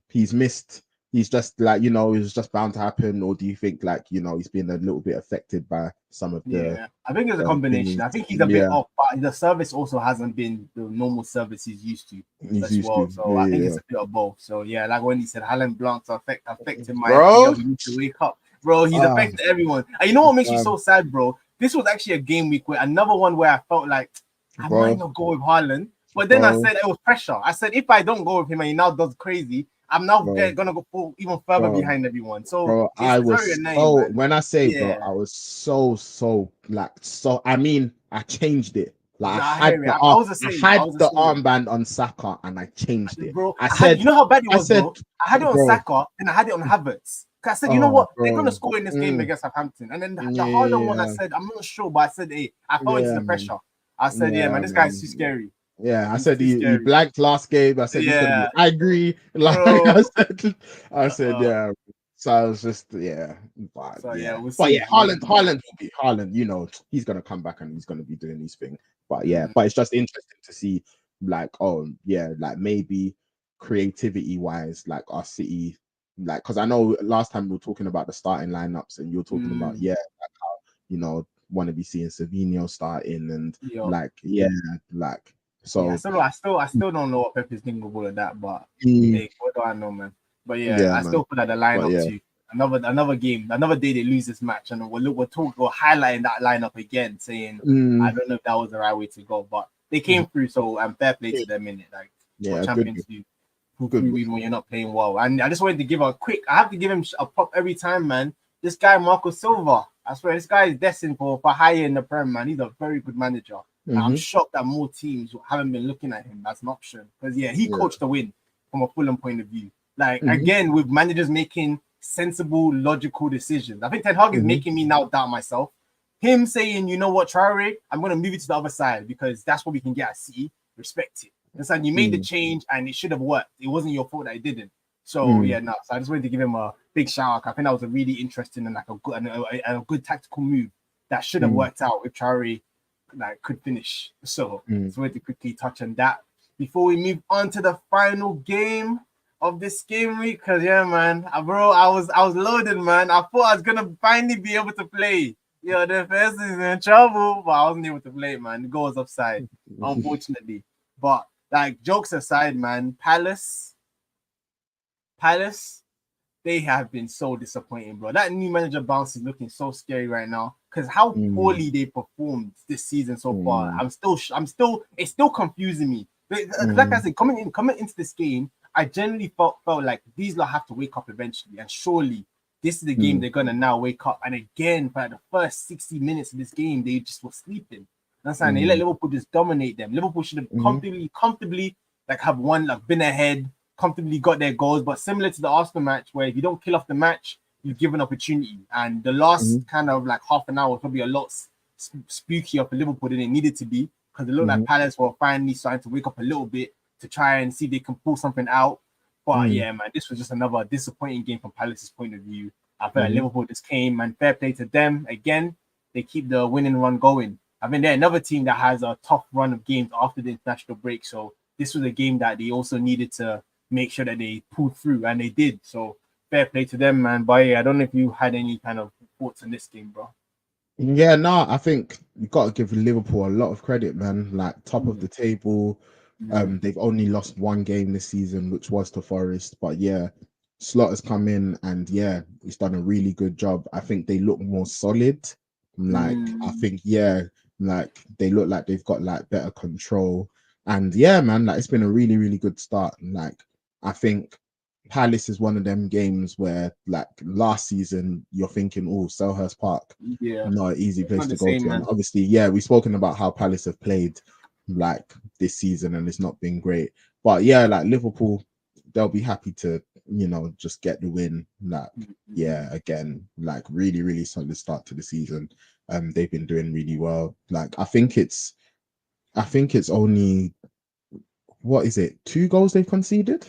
he's missed? He's just like it's just bound to happen, or do you think like he's been a little bit affected by some of the Yeah, I think it's a combination. thingies? I think he's a bit Yeah, off, but the service also hasn't been the normal service he's used to he's as used well. to. So I think Yeah, it's a bit of both. So yeah, like when he said Haaland Blanc's affecting my bro. FPL, he needs to wake up, bro. He's Ah, affecting everyone. And you know what makes you um, so sad, bro? This was actually a game week where another one where I felt like I might bro, not go with Haaland, but then I bro, said it was pressure. I said if I don't go with him and he now does crazy, I'm now bro, gonna go even further bro. behind everyone. So Bro, it's I very was annoying, so man. when I say bro, Yeah. I was so like so I mean I changed it. Like Nah, I hear it. I was the I same. I had was the the same. armband on Saka and I changed it. Bro, I I had, said you know how bad it I was, said bro. I had it on bro, Saka and I had it on Havertz. Cause I said, you know oh what, they're gonna bro. score in this game Mm, against Southampton. And then the Haaland one, I yeah, said, I'm not sure, but I said, hey, I fell into yeah, the man. pressure. I said, yeah, man, Yeah, this guy's man. too scary. Yeah, I He's said too he scary. blanked last game. I said he's gonna be Yeah, angry. Like bro. I said, Uh, yeah. So I was just yeah, so yeah, we'll but yeah, see. We'll see. Haaland will be Haaland. He's gonna come back and he's gonna be doing his thing. But yeah, Mm, but it's just interesting to see, like, oh yeah, like maybe creativity wise, like our City, like because I know last time we were talking about the starting lineups and you were talking about mm, like how want to be seeing Savinho starting and yo. like yeah, like Yeah, so I still don't know what Pepe's thinking with all of that, but mm, hey, what do I know, man? But yeah, yeah, I man. still put at the But lineup yeah, too. Another game, another day they lose this match, and we're highlighting that lineup again, saying I mm, don't know if that was the right way to go, but they came through, so fair play to them in it. Like what yeah, good, champions do, pull good. through even when you're not playing well. And I just wanted to give a quick. I have to give him a pop every time, man. This guy Marco Silva, I swear, this guy is destined for higher in the Prem, man. He's a very good manager. I'm Mm-hmm. shocked that more teams haven't been looking at him as an option because yeah, he Yeah. coached the win from a Fulham point of view. Like Mm-hmm. again, with managers making sensible, logical decisions. I think Ten Hag is Mm-hmm. making me now doubt myself. Him saying, you know what, Traore, I'm gonna move it to the other side because that's what we can get at City. Respect it. And so you made the Mm, change and it should have worked. It wasn't your fault that it didn't. So mm, yeah, no. So I just wanted to give him a big shout out. I think that was a really interesting and like a good tactical move that should have mm, worked out if Traore like could finish. So mm. just wanted to quickly touch on that before we move on to the final game of this game week. Cause yeah, man, bro, I was loaded, man. I thought I was gonna finally be able to play. Yeah, the first is in trouble, but I wasn't able to play, man. The goal was offside, unfortunately. But like jokes aside, man, Palace, they have been so disappointing, bro. That new manager bounce is looking so scary right now because how Mm, poorly they performed this season so far. mm, It's still confusing me. Like I mm, said, coming into this game, I generally felt like these lot have to wake up eventually, and surely this is the game mm, they're gonna now wake up. And again, for the first 60 minutes of this game, they just were sleeping. That's why they let mm, Liverpool just dominate them. Liverpool should have mm, comfortably like have won, like been ahead, comfortably got their goals. But similar to the Arsenal match, where if you don't kill off the match, you give an opportunity. And the last mm, kind of like half an hour was probably a lot spookier for Liverpool than it needed to be because it looked like mm, Palace were finally starting to wake up a little bit to try and see if they can pull something out. But mm, yeah, man, this was just another disappointing game from Palace's point of view. I feel like mm. Liverpool just came and fair play to them again. They keep the winning run going. I mean, they're another team that has a tough run of games after the international break. So this was a game that they also needed to make sure that they pulled through, and they did. So fair play to them, man. But yeah, I don't know if you had any kind of thoughts on this game, bro. Yeah, no, I think you got to give Liverpool a lot of credit, man. Like top of Mm, the table. mm, They've only lost one game this season, which was to Forest. But yeah, Slaughter's come in and yeah, he's done a really good job. I think they look more solid. Like I think like they look like they've got like better control. And yeah, man, like it's been a really, really good start. Like I think Palace is one of them games where like last season you're thinking, oh, Selhurst Park, Yeah, not an easy it's place not to the go same, to. And man. obviously, yeah, we've spoken about how Palace have played like this season and it's not been great. But yeah, like Liverpool, they'll be happy to, just get the win. Like, yeah, again, like really, really solid start to the season. They've been doing really well. Like, I think it's only, what is it? 2 goals they've conceded?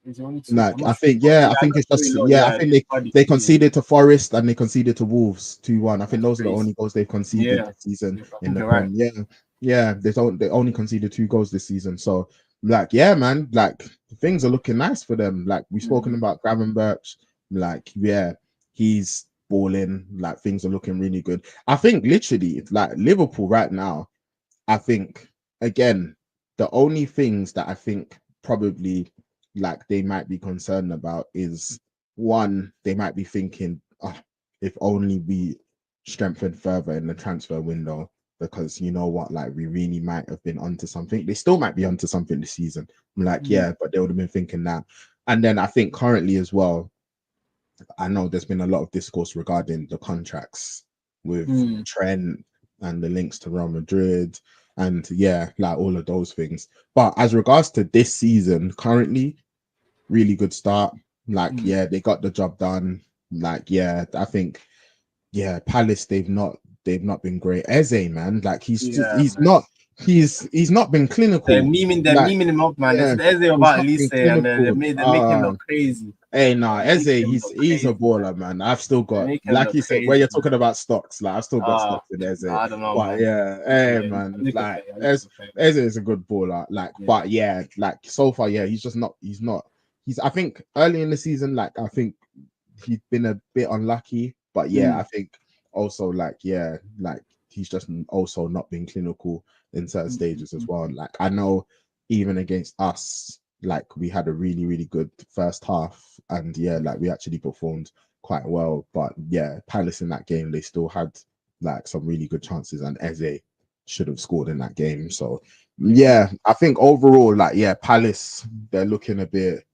It's only two. I'm Like not I sure. think, But yeah, I yeah, I think know it's it's very just, low. yeah, I Yeah, think it's they hardly they conceded. conceded to Forest and they conceded to Wolves 2-1. I think That's those are the crazy. only goals they've conceded Yeah, this season I in think the you're right. Prem. Yeah, yeah, they only conceded 2 goals this season. So like, yeah, man, like things are looking nice for them. Like we've spoken Mhm. about Gavin Birch, like yeah, he's balling. Like things are looking really good. I think literally, like Liverpool right now. I think again, the only things that I think probably like they might be concerned about is one, they might be thinking, oh, if only we strengthen further in the transfer window, because you know what, like we really might have been onto something. They still might be onto something this season. I'm like, Mm. yeah, but they would have been thinking that. And then I think currently as well, I know there's been a lot of discourse regarding the contracts with Mm. Trent and the links to Real Madrid and yeah, like all of those things. But as regards to this season, currently, really good start. Like, Mm. yeah, they got the job done. Like, yeah, I think, yeah, Palace, they've not been great. Eze, man, like Yeah, he's man. not been clinical. They're Like, memeing him up, man. They yeah, said Eze he's about not been Elise, and clinical. they're making him look crazy. Hey, nah, They're Eze, making him he's look he's a crazy, man. baller, man. I've still They're got, making him like look you said, where crazy, you're man. talking about stocks, like I've still got Uh, stocks in Eze. I don't know, But man. yeah, hey, Yeah, man, he's a good like player. He's a good player. Eze is a good baller. Like, Yeah. but yeah, like so far, yeah, he's. I think early in the season, like I think he's been a bit unlucky, but yeah, Mm. I think also like yeah, like he's just also not been clinical in certain stages as Mm. well. Like I know even against us, like we had a really, really good first half, and yeah, like we actually performed quite well. But yeah, Palace in that game, they still had like some really good chances, and Eze should have scored in that game. So Mm. yeah, I think overall, like yeah, Palace, they're looking a bit.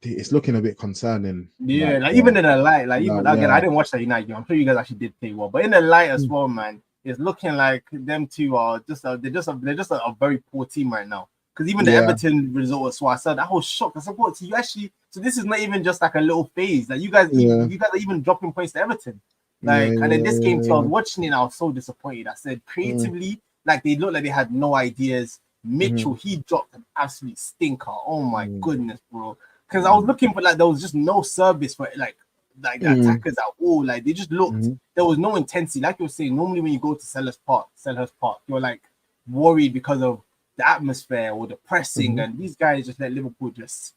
It's looking a bit concerning. Yeah, Like like even in the light, like no, even again, I yeah, didn't watch that United game. I'm sure you guys actually did play well, but in the light as mm, well, man, it's looking like them two are just a very poor team right now. Because even the yeah, Everton result as well, I said I was shocked. I said, "What? So you actually? So this is not even just like a little phase. Like yeah, you guys are even dropping points to Everton. yeah, Like, and then this game too, I was yeah, watching it. And I was so disappointed. I said yeah, creatively, like they looked like they had no ideas. mm, Mitchell, he dropped an absolute stinker. Oh my mm, goodness, bro. Because I was mm, looking for like there was just no service for like the mm, attackers at all. Like they just looked. mm, There was no intensity. Like you were saying, normally when you go to Selhurst Park, you're like worried because of the atmosphere or the pressing, mm, and these guys just let Liverpool just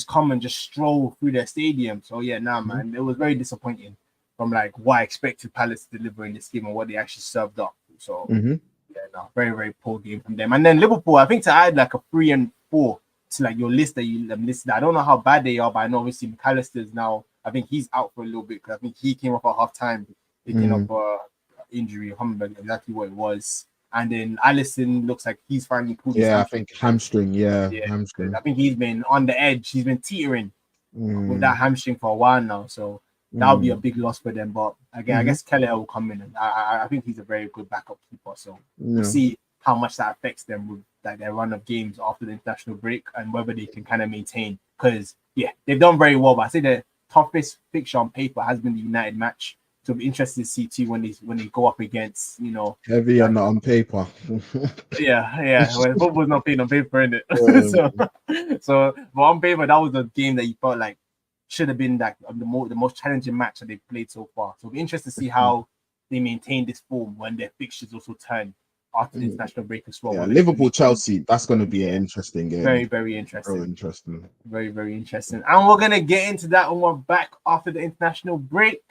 come and just stroll through their stadium. So yeah, nah, mm, man, it was very disappointing from like what I expected Palace to deliver in this game and what they actually served up. So mm. yeah, no, very, very poor game from them. And then Liverpool, I think to add like a 3 and 4 to like your list that you listed. I don't know how bad they are, but I know obviously McAllister's now. I think he's out for a little bit because I think he came off at half time picking up Mm. injury. I can't remember exactly what it was. And then Allison looks like he's finally pulled his Yeah, I hamstring. think hamstring. Yeah, Yeah, because hamstring. I think he's been on the edge. He's been teetering with that Mm, hamstring for a while now. So that'll be a mm, big loss for them. But again, I mm-hmm. guess Keller will come in, and I think he's a very good backup keeper. So we'll Yeah. see how much that affects them with like their run of games after the international break and whether they can kind of maintain. Because yeah, they've done very well. But I say the toughest fixture on paper has been the United match. So it'll be interesting to see too when they go up against Heavy like on on paper. yeah. When football's not played on paper, in it. Um, But on paper, that was a game that you felt like should have been like the most challenging match that they've played so far. So it'll be interesting to see how they maintain this form when their fixtures also turn after the international break as well. yeah, Whether they can Liverpool maintain, Chelsea. That's going to be an yeah, interesting very game. very Real interesting, interesting. very very interesting. And we're gonna get into that when we're back after the international break.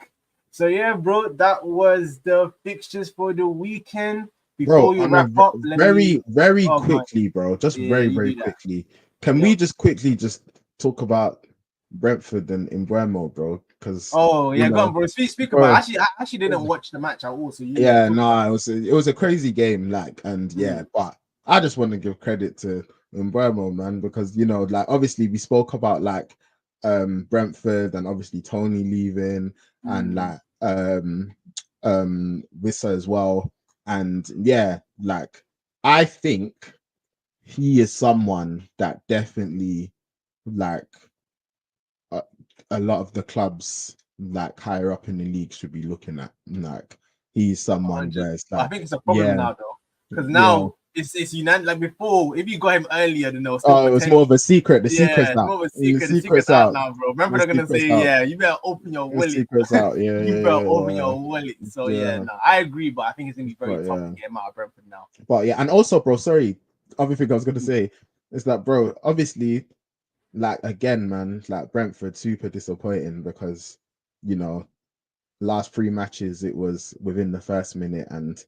So yeah, bro, that was the fixtures for the weekend. Bro, Before we on a wrap up, let me. very, very Oh my, quickly, bro. Just yeah, very, you very do that. quickly. Can we Yep. just quickly just talk about Brentford and Embuemo, bro, because Oh you yeah, go on, know, bro. Speak about. bro, I actually didn't watch the match at all. So yeah, yeah, talk about. no, it was a crazy game, like, and yeah, but I just want to give credit to Embuemo, man, because like obviously we spoke about like Brentford and obviously Tony leaving and like Wissa as well, and yeah, like I think he is someone that definitely like a, a lot of the clubs like higher up in the league should be looking at. Like he's someone 100. where it's I like, think it's a problem yeah, now though, because yeah. now it's united. Like before, if you got him earlier, then they were still Oh, it was more pretending. of a secret. The Yeah, secret's it's out. more of a The secret. The secret's secret's out out. now, bro. Remember, The they're gonna secret's say, out. yeah, you better open your The wallet. secret's out. Yeah, You yeah, better yeah, open yeah. your wallet. So yeah, Yeah. no, I agree, but I think it's gonna be very But tough yeah. to get him out of Brentford now. But yeah, and also, bro, sorry, other thing I was gonna say is that, bro, obviously, like again, man, like Brentford super disappointing because you know last three matches it was within the first minute and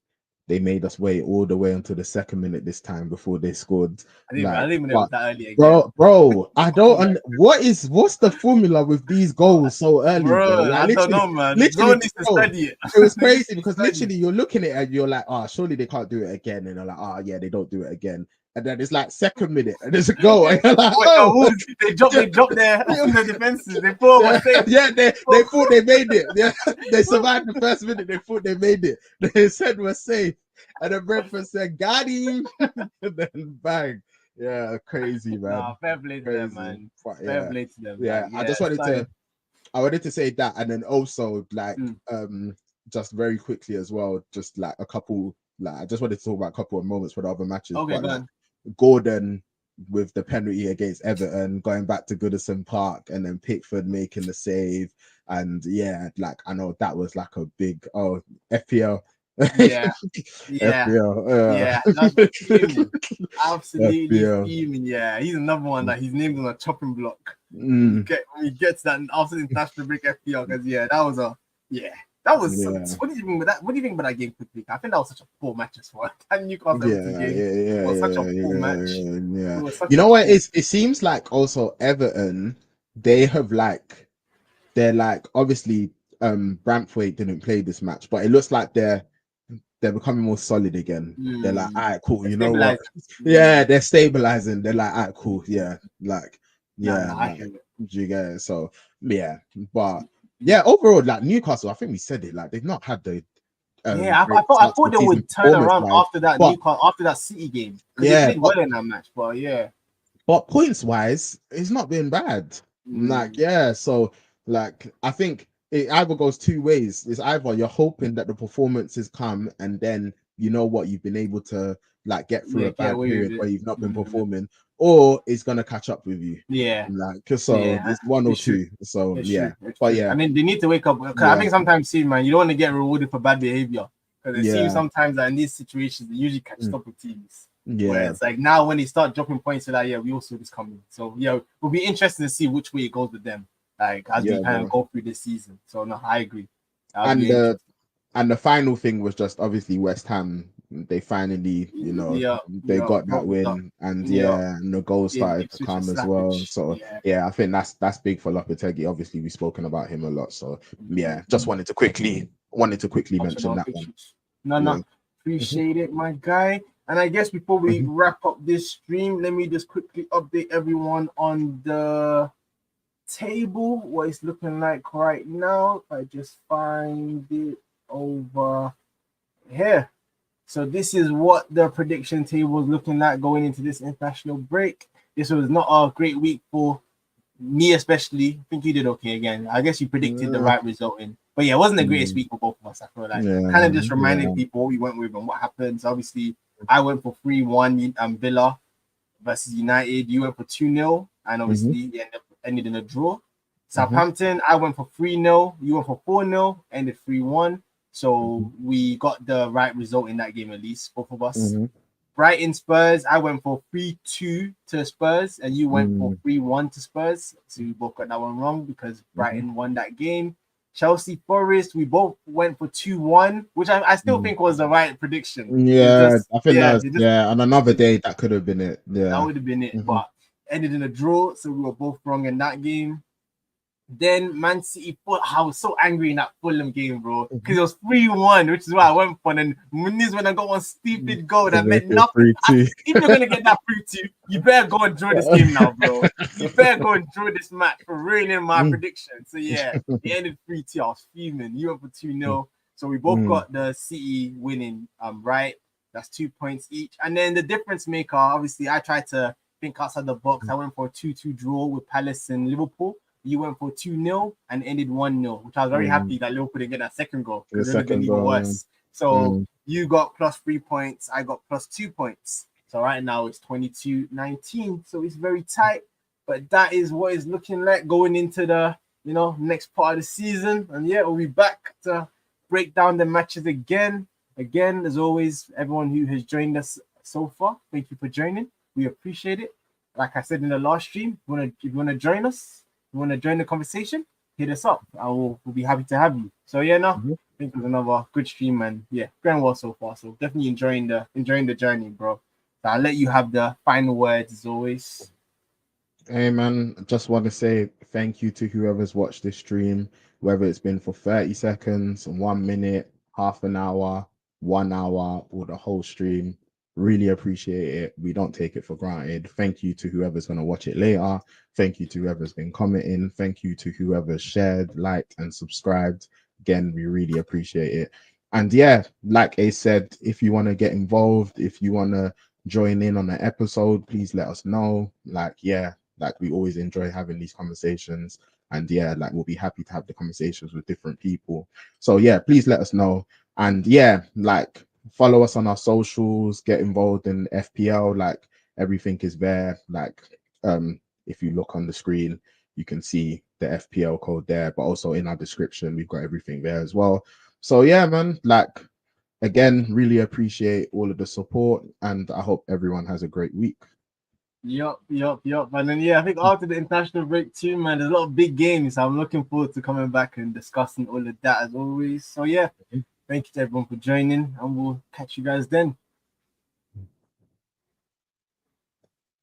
they made us wait all the way until the second minute this time before they scored. I Like, didn't even know it was but that early again. bro, I don't Come back, what's the formula with these goals so early, bro? bro. Like I don't know, man. literally, Someone needs to bro. study it. It was They need crazy to because study. literally you're looking at it and you're like, oh, surely they can't do it again. And you're like, oh yeah, they don't do it again. And then it's like second minute and there's a goal. And you're like, Wait, oh, they dropped their the defenses. They thought it yeah, was safe. yeah, they thought they made it. Yeah, they survived the first minute. They thought they made it. They said we're safe, and then Brentford said, "Got him," and then bang. Yeah, crazy man, Nah, fair play to them, crazy. man. But Fair yeah, play to them. yeah. Like, yeah, I wanted to say that, and then also like mm, just very quickly as well, just like a couple. Like I just wanted to talk about a couple of moments for the other matches, okay, but go like on. Gordon with the penalty against Everton, going back to Goodison Park, and then Pickford making the save. And yeah, like I know that was like a big FPL. Yeah, yeah, FPL, yeah. That's what fuming. Absolutely FPL. fuming. Yeah, he's another one that his name's on a chopping block. Mm, When you get to that after international break FPL, because yeah, that was a yeah. That was yeah. what do you think about that? What do you think about that game quickly? I think that was such a poor match as well. That Newcastle Everton Yeah, game yeah, yeah, was such a yeah, poor yeah, match. yeah. It was such You a know what? poor. It seems like also Everton, they have like they're like obviously Brantwaite didn't play this match, but it looks like they're becoming more solid again. They're like, all right, cool. It's You know what? stabilized. Yeah, they're stabilizing. They're like, all right, cool. Yeah, like, No, yeah, I like, hear it. do you get it? So, yeah, but yeah, overall, like Newcastle, I think we said it. Like, they've not had the Yeah, great I start to thought the they season would turn performance around wise, but After that City game because they yeah, played well in that match. But yeah, but points wise, it's not been bad. Like, mm, yeah, so like I think it either goes two ways. It's either you're hoping that the performances come and then you know what you've been able to like get through yeah, a get bad away with period it. where you've not been Mm, performing, or it's gonna catch up with you. yeah, Like, 'cause so yeah, it's one or it's true. two. So It's yeah, true. It's but true. yeah, And then they need to wake up. Cause I yeah, think sometimes, see, man, you don't want to get rewarded for bad behavior because it seems yeah, sometimes that in these situations they usually catch mm, up with teams. Where yeah, it's like now when they start dropping points, they're like, yeah, we also this coming. So yeah, it'll be interesting to see which way it goes with them. Like as we yeah, kind of bro. go through this season. So no, I agree. That'll And be interesting. and the final thing was just obviously West Ham. They finally, Yeah, they yeah, got that bottled up. win, and Yeah, yeah, and the goals gave started to Ipswich a come as well. slappage. So Yeah. yeah, I think that's big for Lopetegui. Obviously, we've spoken about him a lot. So yeah, just Mm-hmm. wanted to quickly Touching mention on that one. issues. No, Yeah. no. Appreciate it, my guy. And I guess before we Mhm. wrap up this stream, let me just quickly update everyone on the table, what it's looking like right now. I just find it over here. So this is what the prediction table is looking like going into this international break. This was not a great week for me, especially. I think you did okay again. I guess you predicted the Yeah, right result in. But yeah, it wasn't the greatest mm, week for both of us. I feel like kind yeah, of just reminding yeah. people what we went with and what happens. Obviously, I went for 3-1 Villa versus United. You went for 2-0, and Mhm, obviously it ended in a draw. mhm, Southampton, I went for 3-0. You went for 4-0, ended 3-1. mhm, So we got the right result in that game, at least, both of us. mhm, Brighton Spurs, I went for 3-2 to Spurs, and you went for mm, 3-1 to Spurs. So we both got that one wrong because mhm, Brighton won that game. Chelsea Forest, we both went for 2-1, which I still mm. think was the right prediction. It's Yeah, just, I think that yeah, was, yeah. On another day, that could have been it. that Yeah. would have been it. Mhm, But ended in a draw, so we were both wrong in that game. Then Man City, I was so angry in that Fulham game, bro, because it was 3-1, which is why I went for. And Muniz, when I got one stupid goal that meant nothing. If you're gonna get that 3-2, you better go and draw this game now, bro. You better go and draw this match for ruining my prediction. So yeah, it ended 3-2. I was fuming. You went for 2-0. So we both got the City winning, right? That's 2 points each. And then the difference maker, obviously, I tried to think outside the box. I went for a 2-2 draw with Palace and Liverpool. You went for 2-0 and ended 1-0, which I was very happy that Liverpool didn't get that second goal, because it would have been even worse. So you got +3 points, I got +2 points. So right now it's 22-19. So it's very tight, but that is what it's looking like going into the next part of the season. And yeah, we'll be back to break down the matches again. Again, as always, everyone who has joined us so far, thank you for joining. We appreciate it. Like I said in the last stream, if you want to join us, you want to join the conversation, hit us up. We'll be happy to have you. So yeah, I think it was another good stream, and yeah, going well so far. So definitely enjoying the journey, bro. So I'll let you have the final words as always. Hey man, just want to say thank you to whoever's watched this stream, whether it's been for 30 seconds, 1 minute, half an hour, 1 hour, or the whole stream. Really appreciate it. We don't take it for granted. Thank you to whoever's going to watch it later. Thank you to whoever's been commenting. Thank you to whoever's shared, liked, and subscribed. Again, we really appreciate it. And yeah, like Ace said, if you want to get involved, if you want to join in on an episode, please let us know. Like we always enjoy having these conversations. And yeah, like we'll be happy to have the conversations with different people. So yeah, please let us know. And yeah, like follow us on our socials, get involved in FPL. Like everything is there. Like if you look on the screen, you can see the FPL code there, but also in our description, we've got everything there as well. So yeah, man, like again, really appreciate all of the support, and I hope everyone has a great week. Yup. And then yeah, I think after the international break too, man, there's a lot of big games. So I'm looking forward to coming back and discussing all of that as always. So yeah, thank you to everyone for joining, and we'll catch you guys then.